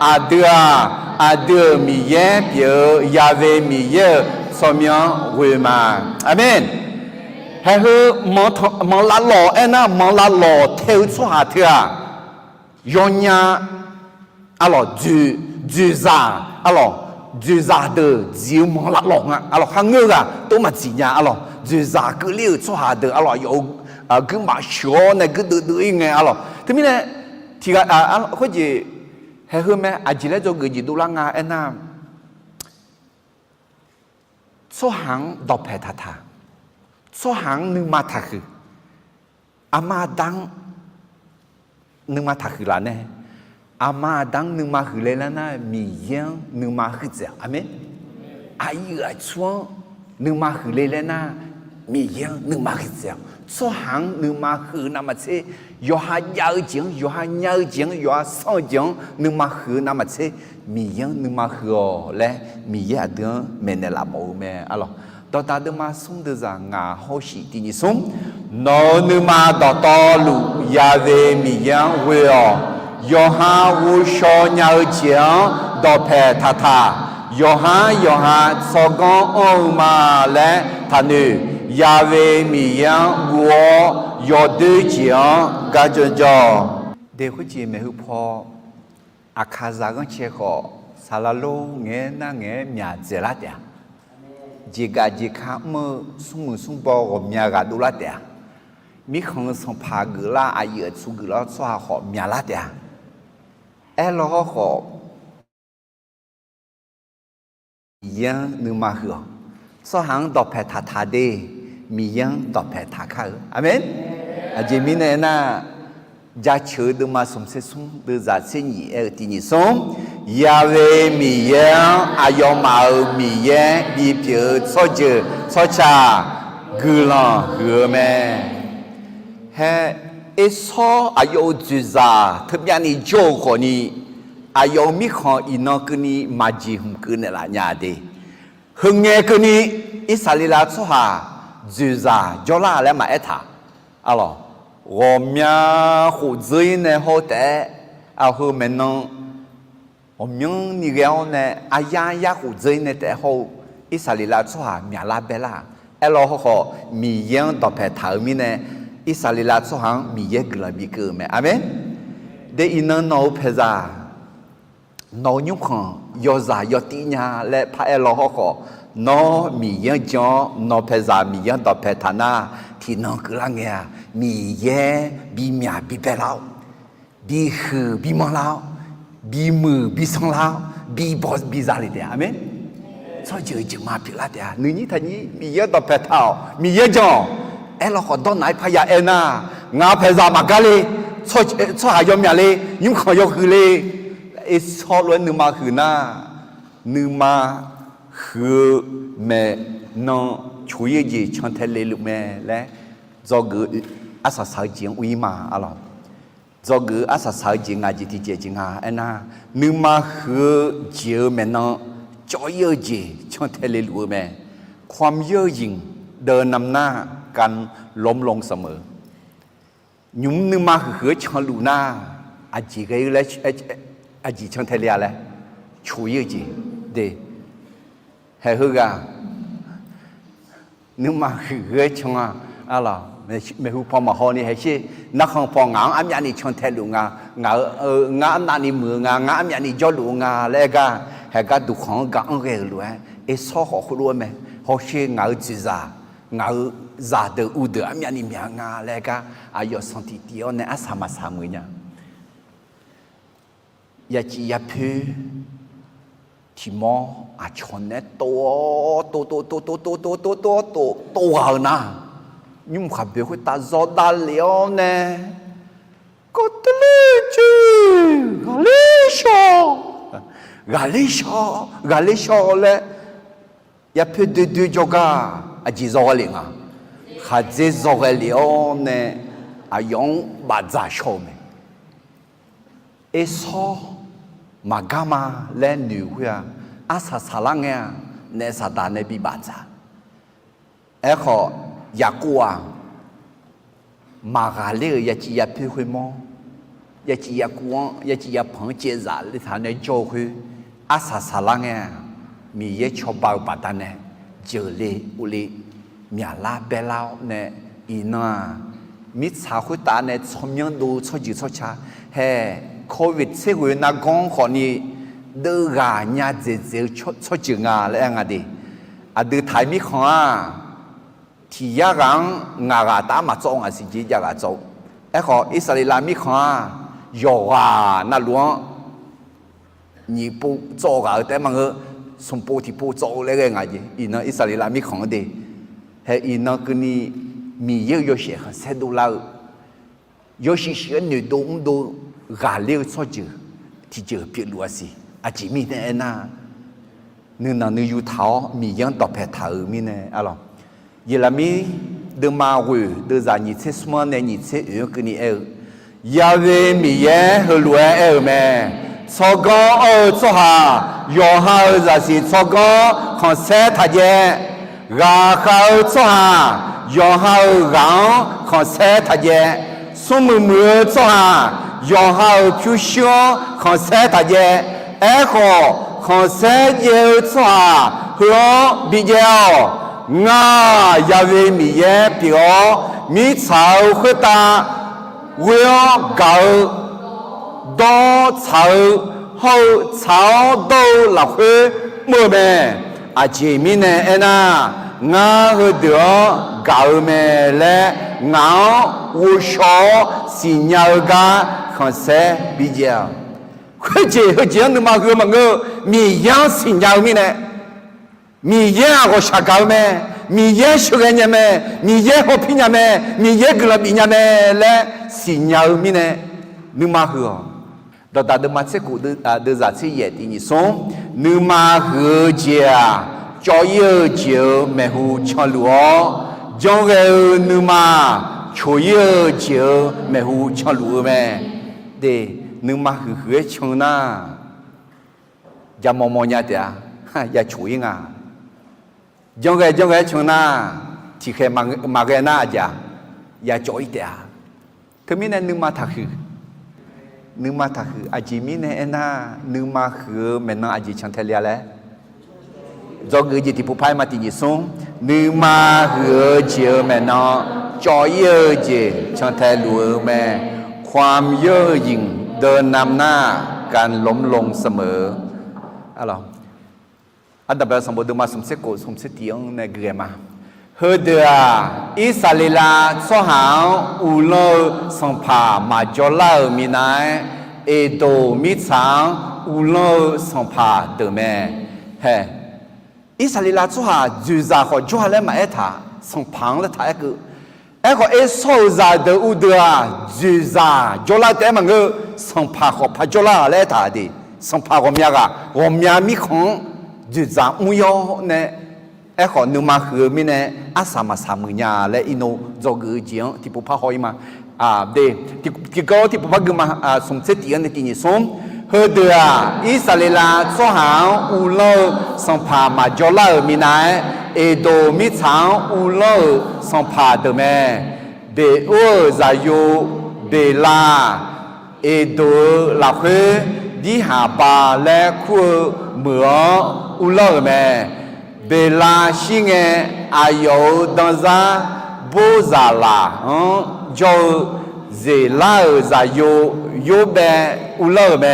อาเดือมีเย่เปียยาเวมีเย่สมยังเวียมาอาเมนให้เฮมอลาหล่อเอ็นะมอลาหล่อเทวชัวหาเถอะยอนยาอะหล่อจูซาอะหล่อจูซาเดอจิวมอลาหลงอ่ะอะหล่อข้างเงือกอ่ะตัวมาจีเนี่ยอะหล่อ就是个六做下的，阿拉有跟马小呢，个都应该阿拉，他们呢，提个或者还后面阿几来做个几多啷啊？那做行到排他，做行能马他去，阿妈当能马他去了呢，阿妈当能马去来了呢，米样能马去着，阿妹，阿姨阿穿能马去来了呢。มีเยอะนึกมาคือเจ้าสหังนึกมาคือนามาเชยอหายาวจิงยอหายาวจิงยอสองจิงนึกมาคือนามาเชยมีเยอะนึกมาคือและมีเยอะเดือนเมเนลาโมเมอะไรตอนตาเดิมาส่งเดือดงาโฮชิตินิส่งนอนึกมาต่อตอลูยาเวมีเยอะเวียอหาวูชอยาวจิงดอเพทาทายอหาสกองอมาและทานุ亚维米扬我要对讲，感觉着，对会姐妹会破，阿卡扎个切好，萨拉路眼那眼面子啦的，jika me sumber我面个都啦的，米可从爬个啦，阿爷出个啦，抓好面啦的，哎老好。yang numa hua so hang do phe tha tha de mi yang do phe tha kha amen aje mi ne na ja chhe de ma som se sum de za se ni e ti ni som ya ve mi yang ayo ma mi yang bi pye so je so cha gu la hu me he e so ayo ju za thep ya ni jo ko niอายุมีของอินอกนี่มาจีหุ่มคืนนี่ละญาติหึงเงคืนนี้อิสราเอลสุฮาจูซาจอลาและมาเอธาอะล่ะ我们胡子呢好的啊后面呢我们你个呢啊呀胡子呢的好อิสราเอลสุฮามีลาเบลาเอลอเขามียังต่อไปถามมี呢อิสราเอลสุฮามีเยกลาบิเกอร์ไหมอาเมนเดอินนอเพซาน้องยุคของยอซายอติญาและพระเอลอฮก็น้องมียังจอน้องเพซามียังต่อเพธานาที่น้องกลางเงียมีเยบีเมียบีเปล่าบีหือบีมอลาวบีมือบีสังลาวบีบอสบีซาลิเดียอเมนสอยเจอมาพิลาเดียนึนี้ท่านี้มียังต่อเพธามียังจอเอลอฮก็ดอนไหนพยาเอนางาเพซามากาเลสอยหายอมยาเลยุ่งขอยคือเลไอ้ชอบล้วนนึมาคือหน้านึมาคือแม่น้องช่วยยีชันเทเลลูกแม่และจอกืออาศัยสายจีงอุยมาอะไรจอกืออาศัยสายจีงอาจิติเจจิงอาไอ้น่านึมาคือเจียวแม่น้องจอยเยอะจีชันเทเลลูกแม่ความเยอะยิงเดินนำหน้ากันล้มลงเสมอยุ่มนึมาคือชันลูน่าอาจิก็เลยอาจีชังเทเลียเลยช่วยจีเดเฮ้ยก็นึกมาคือชังอะไรไม่รู้พอมาหอนี่เฮ้ยนักขังพองานอันยันนี่ชังเทลุงางานนั่นนี่มืองานอันยันนี่จอลุงาแล้วก็เฮ้ยก็ดูของกันเกลือไอ้สอขอรู้ไหมเขาเชื่องานจีซ่างานซาเดอุดอันยันนี่มีงานแล้วก็อายุสันติเดียวเนี่ยอาสามาสามือเนี่ยยาจียาพูที่มออาชนเนี่ยโตนะยุ่งขับเบลคุตาจอดาเลียวเนี่ยก็ตะลีจีกาลิชอเลยยาพูดูจอกาอาจีจอลิงอ่ะขาเจจอเลียวเนี่ยอายองบาดจ่าชมเอซอมากามาเล่นหนูเพื่ออาสาสลังเงี้ยเนสตาเนบิบาจาเอขอยากกัวมากาเลียจียาพิคุยมอยาจียากวนยาจียาพังเจซาลิทานเนโจคุยอาสาสลังเงี้ยมีเยชอบาบาตาเนเจลีอุลีมีอาลาเบลาวเนอีน่ามิสาคุตาเนสมยังดูชจิชชาเฮโควิดเสียหัวนักกองคนนี้เดือดงาเจ๋อชดจืงาแล้วไงดีอ่ะเดือดไทยมีของที่ยากังงาตามาจงอ่ะสิจียาจงไอ้ของอิสราเอลมีของยอน่าหลวงนี่ปูโจกแต่มันก็สมบูรณ์ที่ปูโจเลยไงดีอีน่ะอิสราเอลมีของดีเฮ้อีน่ะก็นี่มีเยอะเสียงเสด็จแล้ว有些些女都压力所致，ที่เจอเปลี่ยนลัวสิอาจจะมีเนี่ยนะนึกนั่นนึกอยู่เท้ามียังต่อแผ่เท้ามีเนี่ยอะไรเยลามีเดินมาวิเดินจากนิเทศมันเนี่ยนิเทศกันนี่ยาเวมีเย่ฮัลโหลแม่สกอสหายอฮาจะสิสกคอนเสิร์ตทัดเย่ราคาสหายอฮารังคอนเสิร์ตทัดเย่สมมือสหยอฮาพิวชั่วคอนเสิร์ตเย่คอนเสิร์ตเย่สหาหัวบิเจล งายาเวมีเยปีอ๋อมีชาวขึ้นตาเวอเก่าดอชาวเขาชาวโตหลับคือเมื่อแม่อาจีมีเนเอน่างาคือเดือเก่าแม่และงาวูชอสิญญากาขันเสบิเจียคือเจ้าเจ้าหนูมาคือมันก็มียังสิญญามีเนมีเยอะก็ชักเอาแม่มีเยอะช่วยเนี่ยแม่มีเยอะหัวพิญญาแม่มีเยอะกลับพิญญาแม่และสิญญามีเนี่ยนึกมาเหรอเราตัดมาเสกุดูจากที่เย็ดที่นี่ส่งนึกมาเหรอเจ้าจอยเจ้าแม่หูชันลัวจงเอนึกมาช่วยเจ้าแม่หูชันลัวแม่เดนึกมาเหรอชงน่าอย่ามองเนี่ยเดี๋ยวอย่าช่วยงาจงเอชงน่าที่เคยมาเกน่าจ้ะอย่าจ่อยเดียคือมีเนี่ยนึกมาทักคือนึกมาทักคืออาจีมีเนี่ยน่านึกมาคือแม่น้าอาจีชันเทลียแล้วจงจิตผู้พายมาที่นี่ส่งนึกมาคือเจ้าแม่น้าจ่อยเจ้าชันเทลัวแม่ความเย่อหยิ่งเดินนำหน้าการล้มลงเสมออะไรอันดับแรกสมบูรณ์มาสมเสกสมเสตียงในเกลือมาเฮเดียอิสราเอลสหาวอุโลสังพามาจอลามีนายเอโดมิสังอุโลสังพาเดเมเฮอิสราเอลสหาจูซาขอจอลเลมาเอธาสังพังและท้ายคือเอขอเอโซซาเดอุเดียจูซาจอลาเตมันก็สังพาขอพาจอลาเลธาดีสังพาขอมีอะไรขอมีมิของจุดจางมุยเนี่ยไอ้ขอนึกมาคือมีเนี่ยอาสามาสามุญญาและอินโนจอกือเจียงที่ผู้พาหอยมาเดที่ก็ที่ผู้พากือมาสมเสตียนในที่นี้สมเฮเดียอิสราเอลสหาวอุโลสังพามาจอลามีนายเอโดมิชางอุโลสังพาเดเมเบอซาโยเบลาเอโดลาเฮดิหาบาและคู่เหมืออุลเมเบลาชิงเออายุดังซาบูซาลาโจเซลาซาโยโยเบอุลเม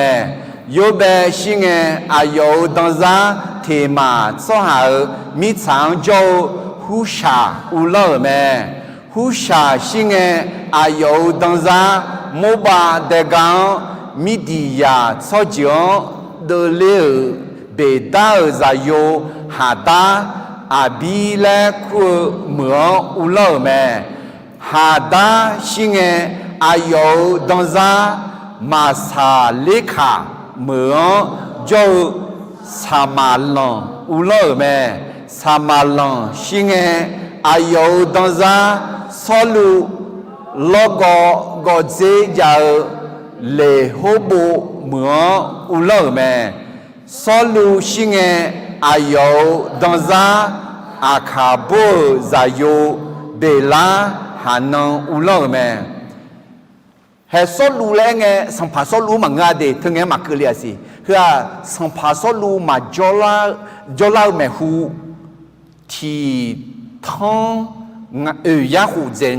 โยเบชิงเออายุดังซาเทมาสหามิชังโจฮูชาอุลเมฮูชาชิงเออายุดังซาโมบาเดกังมิดียาสอจงเดเลเบดาซาโยฮาตาอาบีเลคุเหมืออุลเมฮาตาชิงเออายุดังซามาซาเลขาเหมือโจสามาลังอุลเมสามาลังชิงเออายุดังซาสลูโลโกโกเจจาเลโฮโบเหมืออุลเมสลูชิงเออายุดังซาอาคาโบซาโยเบลาฮานังอุลเมเฮสลูเลงเอสัมภาสลูมังอาเดถึงเอมาเกลียสิคือสัมภาสลูมาจอลาเมหูที่ท้องยาหูเจง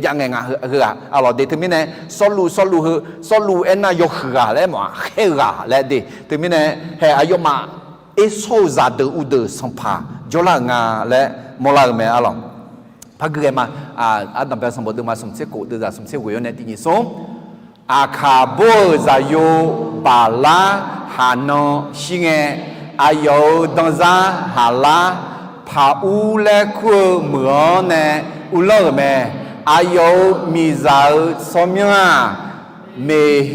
ยังไงเหรอเราเดี๋ยวถึงมีเนี่ยสลูเอ็นนายกเหรอแล้วมั้งเหรอแล้วเดี๋ยวถึงมีเนี่ยเฮอายุมาเอโซซาเดอุเดสัมภาจอลางาและมอลาเมอลองพักเกมาอันดับเป็นสมบูรณ์มาสมเสกุเดือดสมเสกุยเนี่ยที่นี่ส่งอาคาโบซาโยบาลาฮานอชิงเออายุดังซาฮาลาพาอูเลคูเหมือนเนอุลเมอายุมิซาสมยาเมเฮ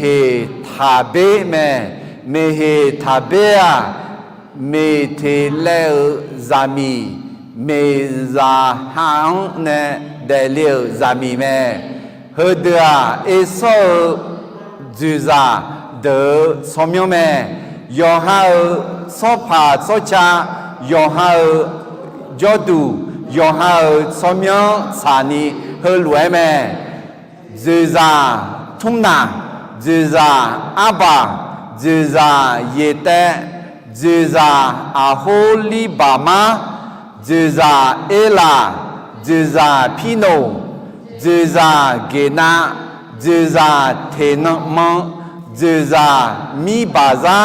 ทาเบเมเฮทาเบอาเมเทเลซามีเมซาฮังเนเดเลซามีเมเฮเดียเอโซจูซาเดสมยาเมยอฮาโซพาโซชายอฮาจอดูยอฮาสมยังสานีเฮลวยเมเจซาทุ่มนาเจซาอาบาเจซาเยเตเจซาอาโฮลีบามาเ จืซาเอลาจืซาพิโนจืซาเกนาจืซาเทนมังจืซามีบาซา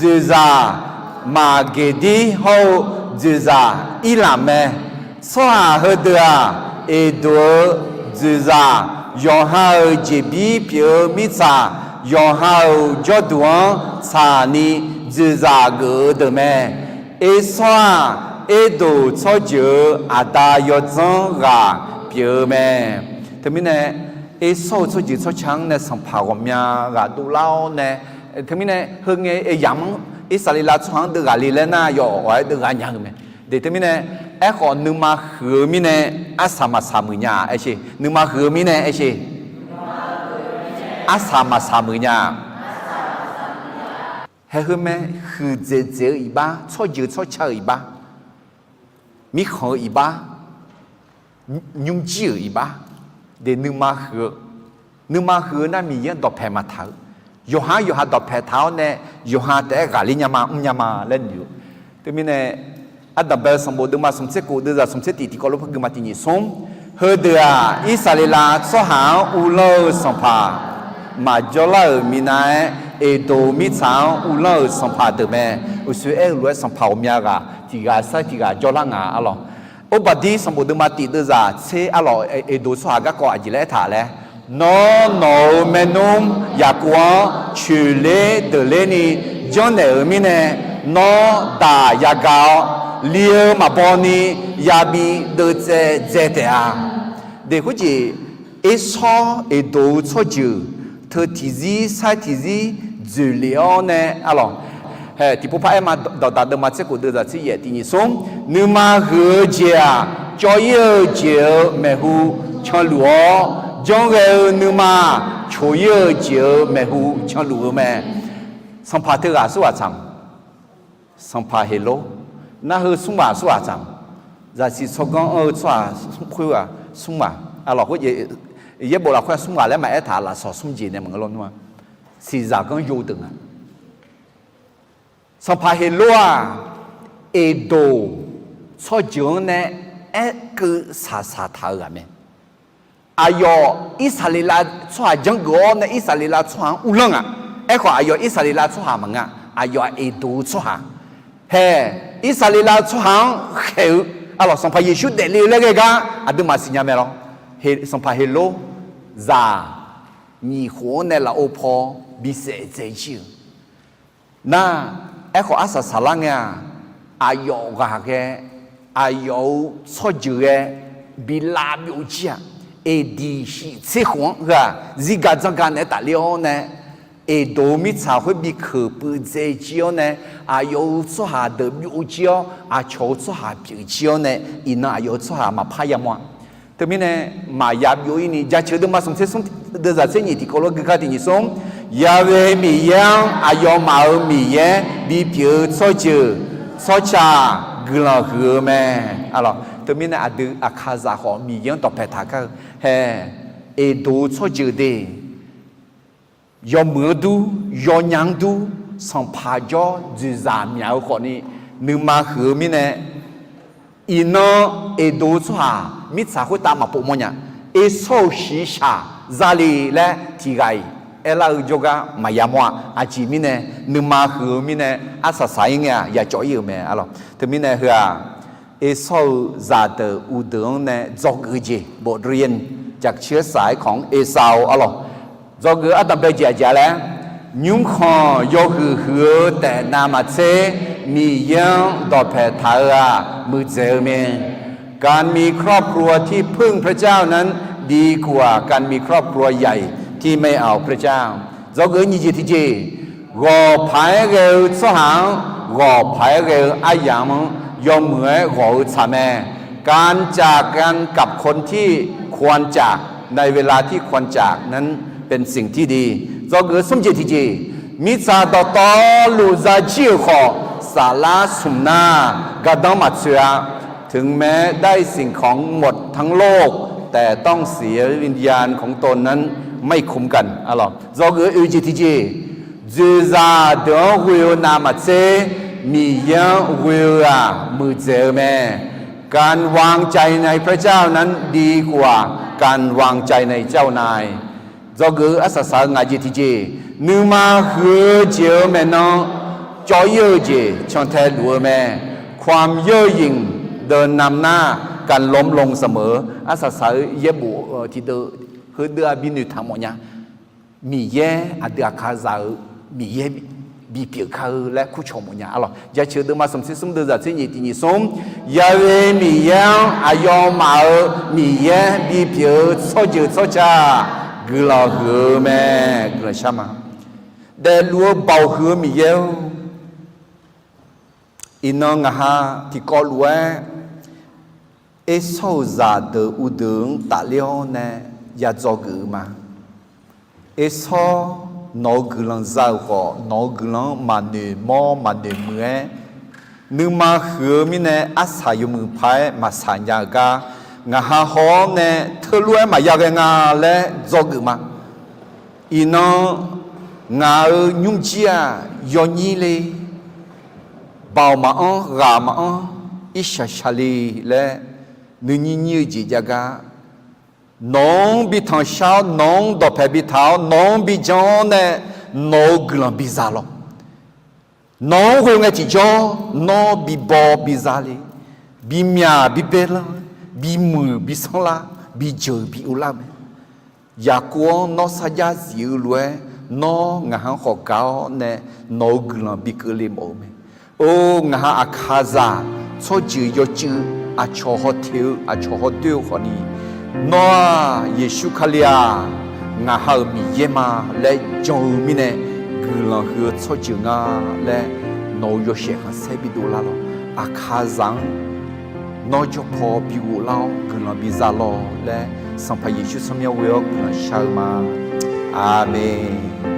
จืซามาเกดีโฮจืซาอิลาเมสวาเฮเดอาเอดัวจืซายองฮาเจบีเปียวมิซายองฮาจอดวนซานีจืซาเกเดเมเอสวาเอโดชอจืออาดายอจังกาเปียวเมทมิเนเอโซชอจือชอชังเนสัมภาวมยากาดูเล่าเนทมิเนเฮงเอยังอิสราเอลชวงเดกาลีเลน่ายอไว้เดกายังเมเดทมิเนเอขอนึมาหือมิเนอาสามาสามุญญาเอชินึมาหือมิเนเอชิอาสามาสามุญญาเฮ้ยแม่หือเจเจอีบ้าชอจือชอเชออีบ้ามีขออีบ้ายุ่งจืออีบ้าเดนึมาหือนั่นมีเยอะดอกแพมาเท้าโยฮาดอกแพเท้าเนี่ยโยฮาแต่กาลิญามาเล่นอยู่แต่มีเนี่ยอันดับเบลสมบูรณ์มาสมเสกุเดือดสมเสติที่กอลุพกมาตินิสมเฮเดียอิสราเอลสหาอุลสัมภามาจอลมีนายเอโดมิสาวอุลสัมภาเดเมอุสุเอลวยสัมภาอเมียกาที่กาไซที่กาจอลังอาอะไรอุบัติสมบูรณ์มาติเดือดเชอะไรเอโดสหากก็อาจิเลถาเลยนอนเมนุมยากวางชูเลเดเลนีจอนเอมิเนนอดายากาเลี้ยมาบอนียาบีเดเจเจเตอาเด็กคนจีเอชอเอโดชอจูเธอทีซีไซทีซีจูเลียนเนอะไรเฮ้ที่พวกพ่อเอ็มมาดาเดมาเซกุเดจะที่เยตินิสงนึมาเฮเจียจอยเจียเมหูชอลัวจงเอนึมาช่วยเจียเมหูชอลัวเมสัมภาษณ์อาสุอาจังสัมภาษณ์เฮโล那和苏马苏阿长，然后说讲苏阿会啊苏马，啊老伙也不老块苏马来买一塔啦，少苏几年么个咯嘛，是咋讲有等啊？上拍黑路啊，一度错讲呢，个啥头个咩？哎哟，以色列啦错讲个呢，以色列啦错乌龙啊，个哎哟以色列啦错下门啊，哎哟一度错下，嘿。อิสราเอลชวงเขวอะไรสัมภายิชุดเดลีเล็กๆกันอาดูมาสิญญาเมลเฮสัมภาเฮโลซาญี่ปุ่นเนี่ยละโอพอบิเศษเจจิน่าขออาสาสลังเนี่ยอายุกะแกอายุชดเจอบิลาบิวจีเอดีชีเซขวงก็ซิกาจังกันเนี่ยตาเลี้ยวเนี่ยเอโดมิชา会比可不在教呢，啊有做下的有教，啊求做下比教呢，伊那有做下嘛怕呀么？特别呢，嘛也有一年，家求的嘛从这从的在这年底过了个家庭送，也为米样啊有嘛有米样，比比做就做茶个了个咩？啊咯，特别呢啊的啊卡扎好米样到拍他个，嘿，เอโด做就的。ยอมือดูยอยังดูสัมภาษณ์จูจามีเอาคนนี้นึกมาหือมิเนอินเอดูชัวมิสาคุตามาปุ่มเนี่ยเอโซชิชาซาลีและทีไกเอลาอุจกะมายามวอาจีมิเนนึกมาหือมิเนอาศัยสายเนี่ยอย่าจ่อยอยู่ไหมอะไรแต่มิเนเหือเอโซซาเตอุดงเนจอกอุจิบทเรียนจากเชื้อสายของเอซาวอะไรจอคืออัตเบจเจแล้วยุ่งขอยกหือแต่นามาเซมียังดอกแผ่ทารามือเจอเมการมีครอบครัวที่พึ่งพระเจ้านั้นดีกว่าการมีครอบครัวใหญ่ที่ไม่เอาพระเจ้าจอคือนี่จีที่จีรอภายเรือสหางรอภายเรืออายังยอมเหมือนรอชาแม่การจากกันกับคนที่ควรจากในเวลาที่ควรจากนั้นเป็นสิ่งที่ดีจอเกิดสมเจติจีมิซาตอตอลูซาจิขอสาลาสุมนากระดองมาเชือถึงแม้ได้สิ่งของหมดทั้งโลกแต่ต้องเสียวิญญาณของตนนั้นไม่คุ้มกันอะหรอจอเกิดอุจิติจีจูซาเดอวิวนามาเซมียังวิวมือเจอแม่ การวางใจในพระเจ้านั้นดีกว่าการวางใจในเจ้านายdo cứ ở xã xã ngài gì thì gì nếu mà hứa chiều mẹ nó cho yêu gì trong thế đùa mẹความเย่อหยิ่งเดินนำหน้าการล้มลงเสมออาศัยเย่บุที่เดือคือเดือบินุทางหมดเนี่ยมีเย่อเดือขาซามีเย่บีเปียกคือและคู่ชมหมดเนี่ยอ๋ออย่าเชื่อเดือมาสมศิสมเดือจัดสิ่งที่นี่สมอย่าเวมีเย่อายอมามีเย่บีเปียกโซจืดโซจ้ากือเราหือแม่กือใช่ไหมแต่ลัวเบาหือมีเย่อินงฮะที่กอลัวเอโซซาเดออุดึงตาเลียวเนี่ยยาจอกือมาเอโซนอกือลังซาโกนอกือลังมันเนมอมันเนมือนึกมาหือมีเนี่ยอาศัยอยู่มือพายมาสัญญากางาฮาฮอเนี่ยเธอรู้ไหมอยากงาและจอกือมาอินงายุ่งเจียยอนี่เลยbao mà gà mà ít shali lệ nữ như gì jaga nong bị thằng sao nong đọc phải bị tháo nong bị gió nè nong glam bị già lo nong người nghe chỉ cho nó bị bò bị già li bị mía bị bê la bị mù bị sang la bị chờ bị u la ya cô nó sa ya dịu lue nó ngã hàng khó cao nè nong glam bị cứ lim ôm ô ngã à khá giả cho chữ yo chữ à cho họ thiếu à cho họ tiêu họ đi nó Giêsu Khalia ngã hà mi yema lệ cho mi nè cứ là hứa cho chữ ngã lệ nó yo sẽ hàng sẽ bị đổ la lo à khá rằng nó cho họ bị u lao cứ là bị già lo lệ sang phải Giêsu sang nhau với cứ là sao mà amen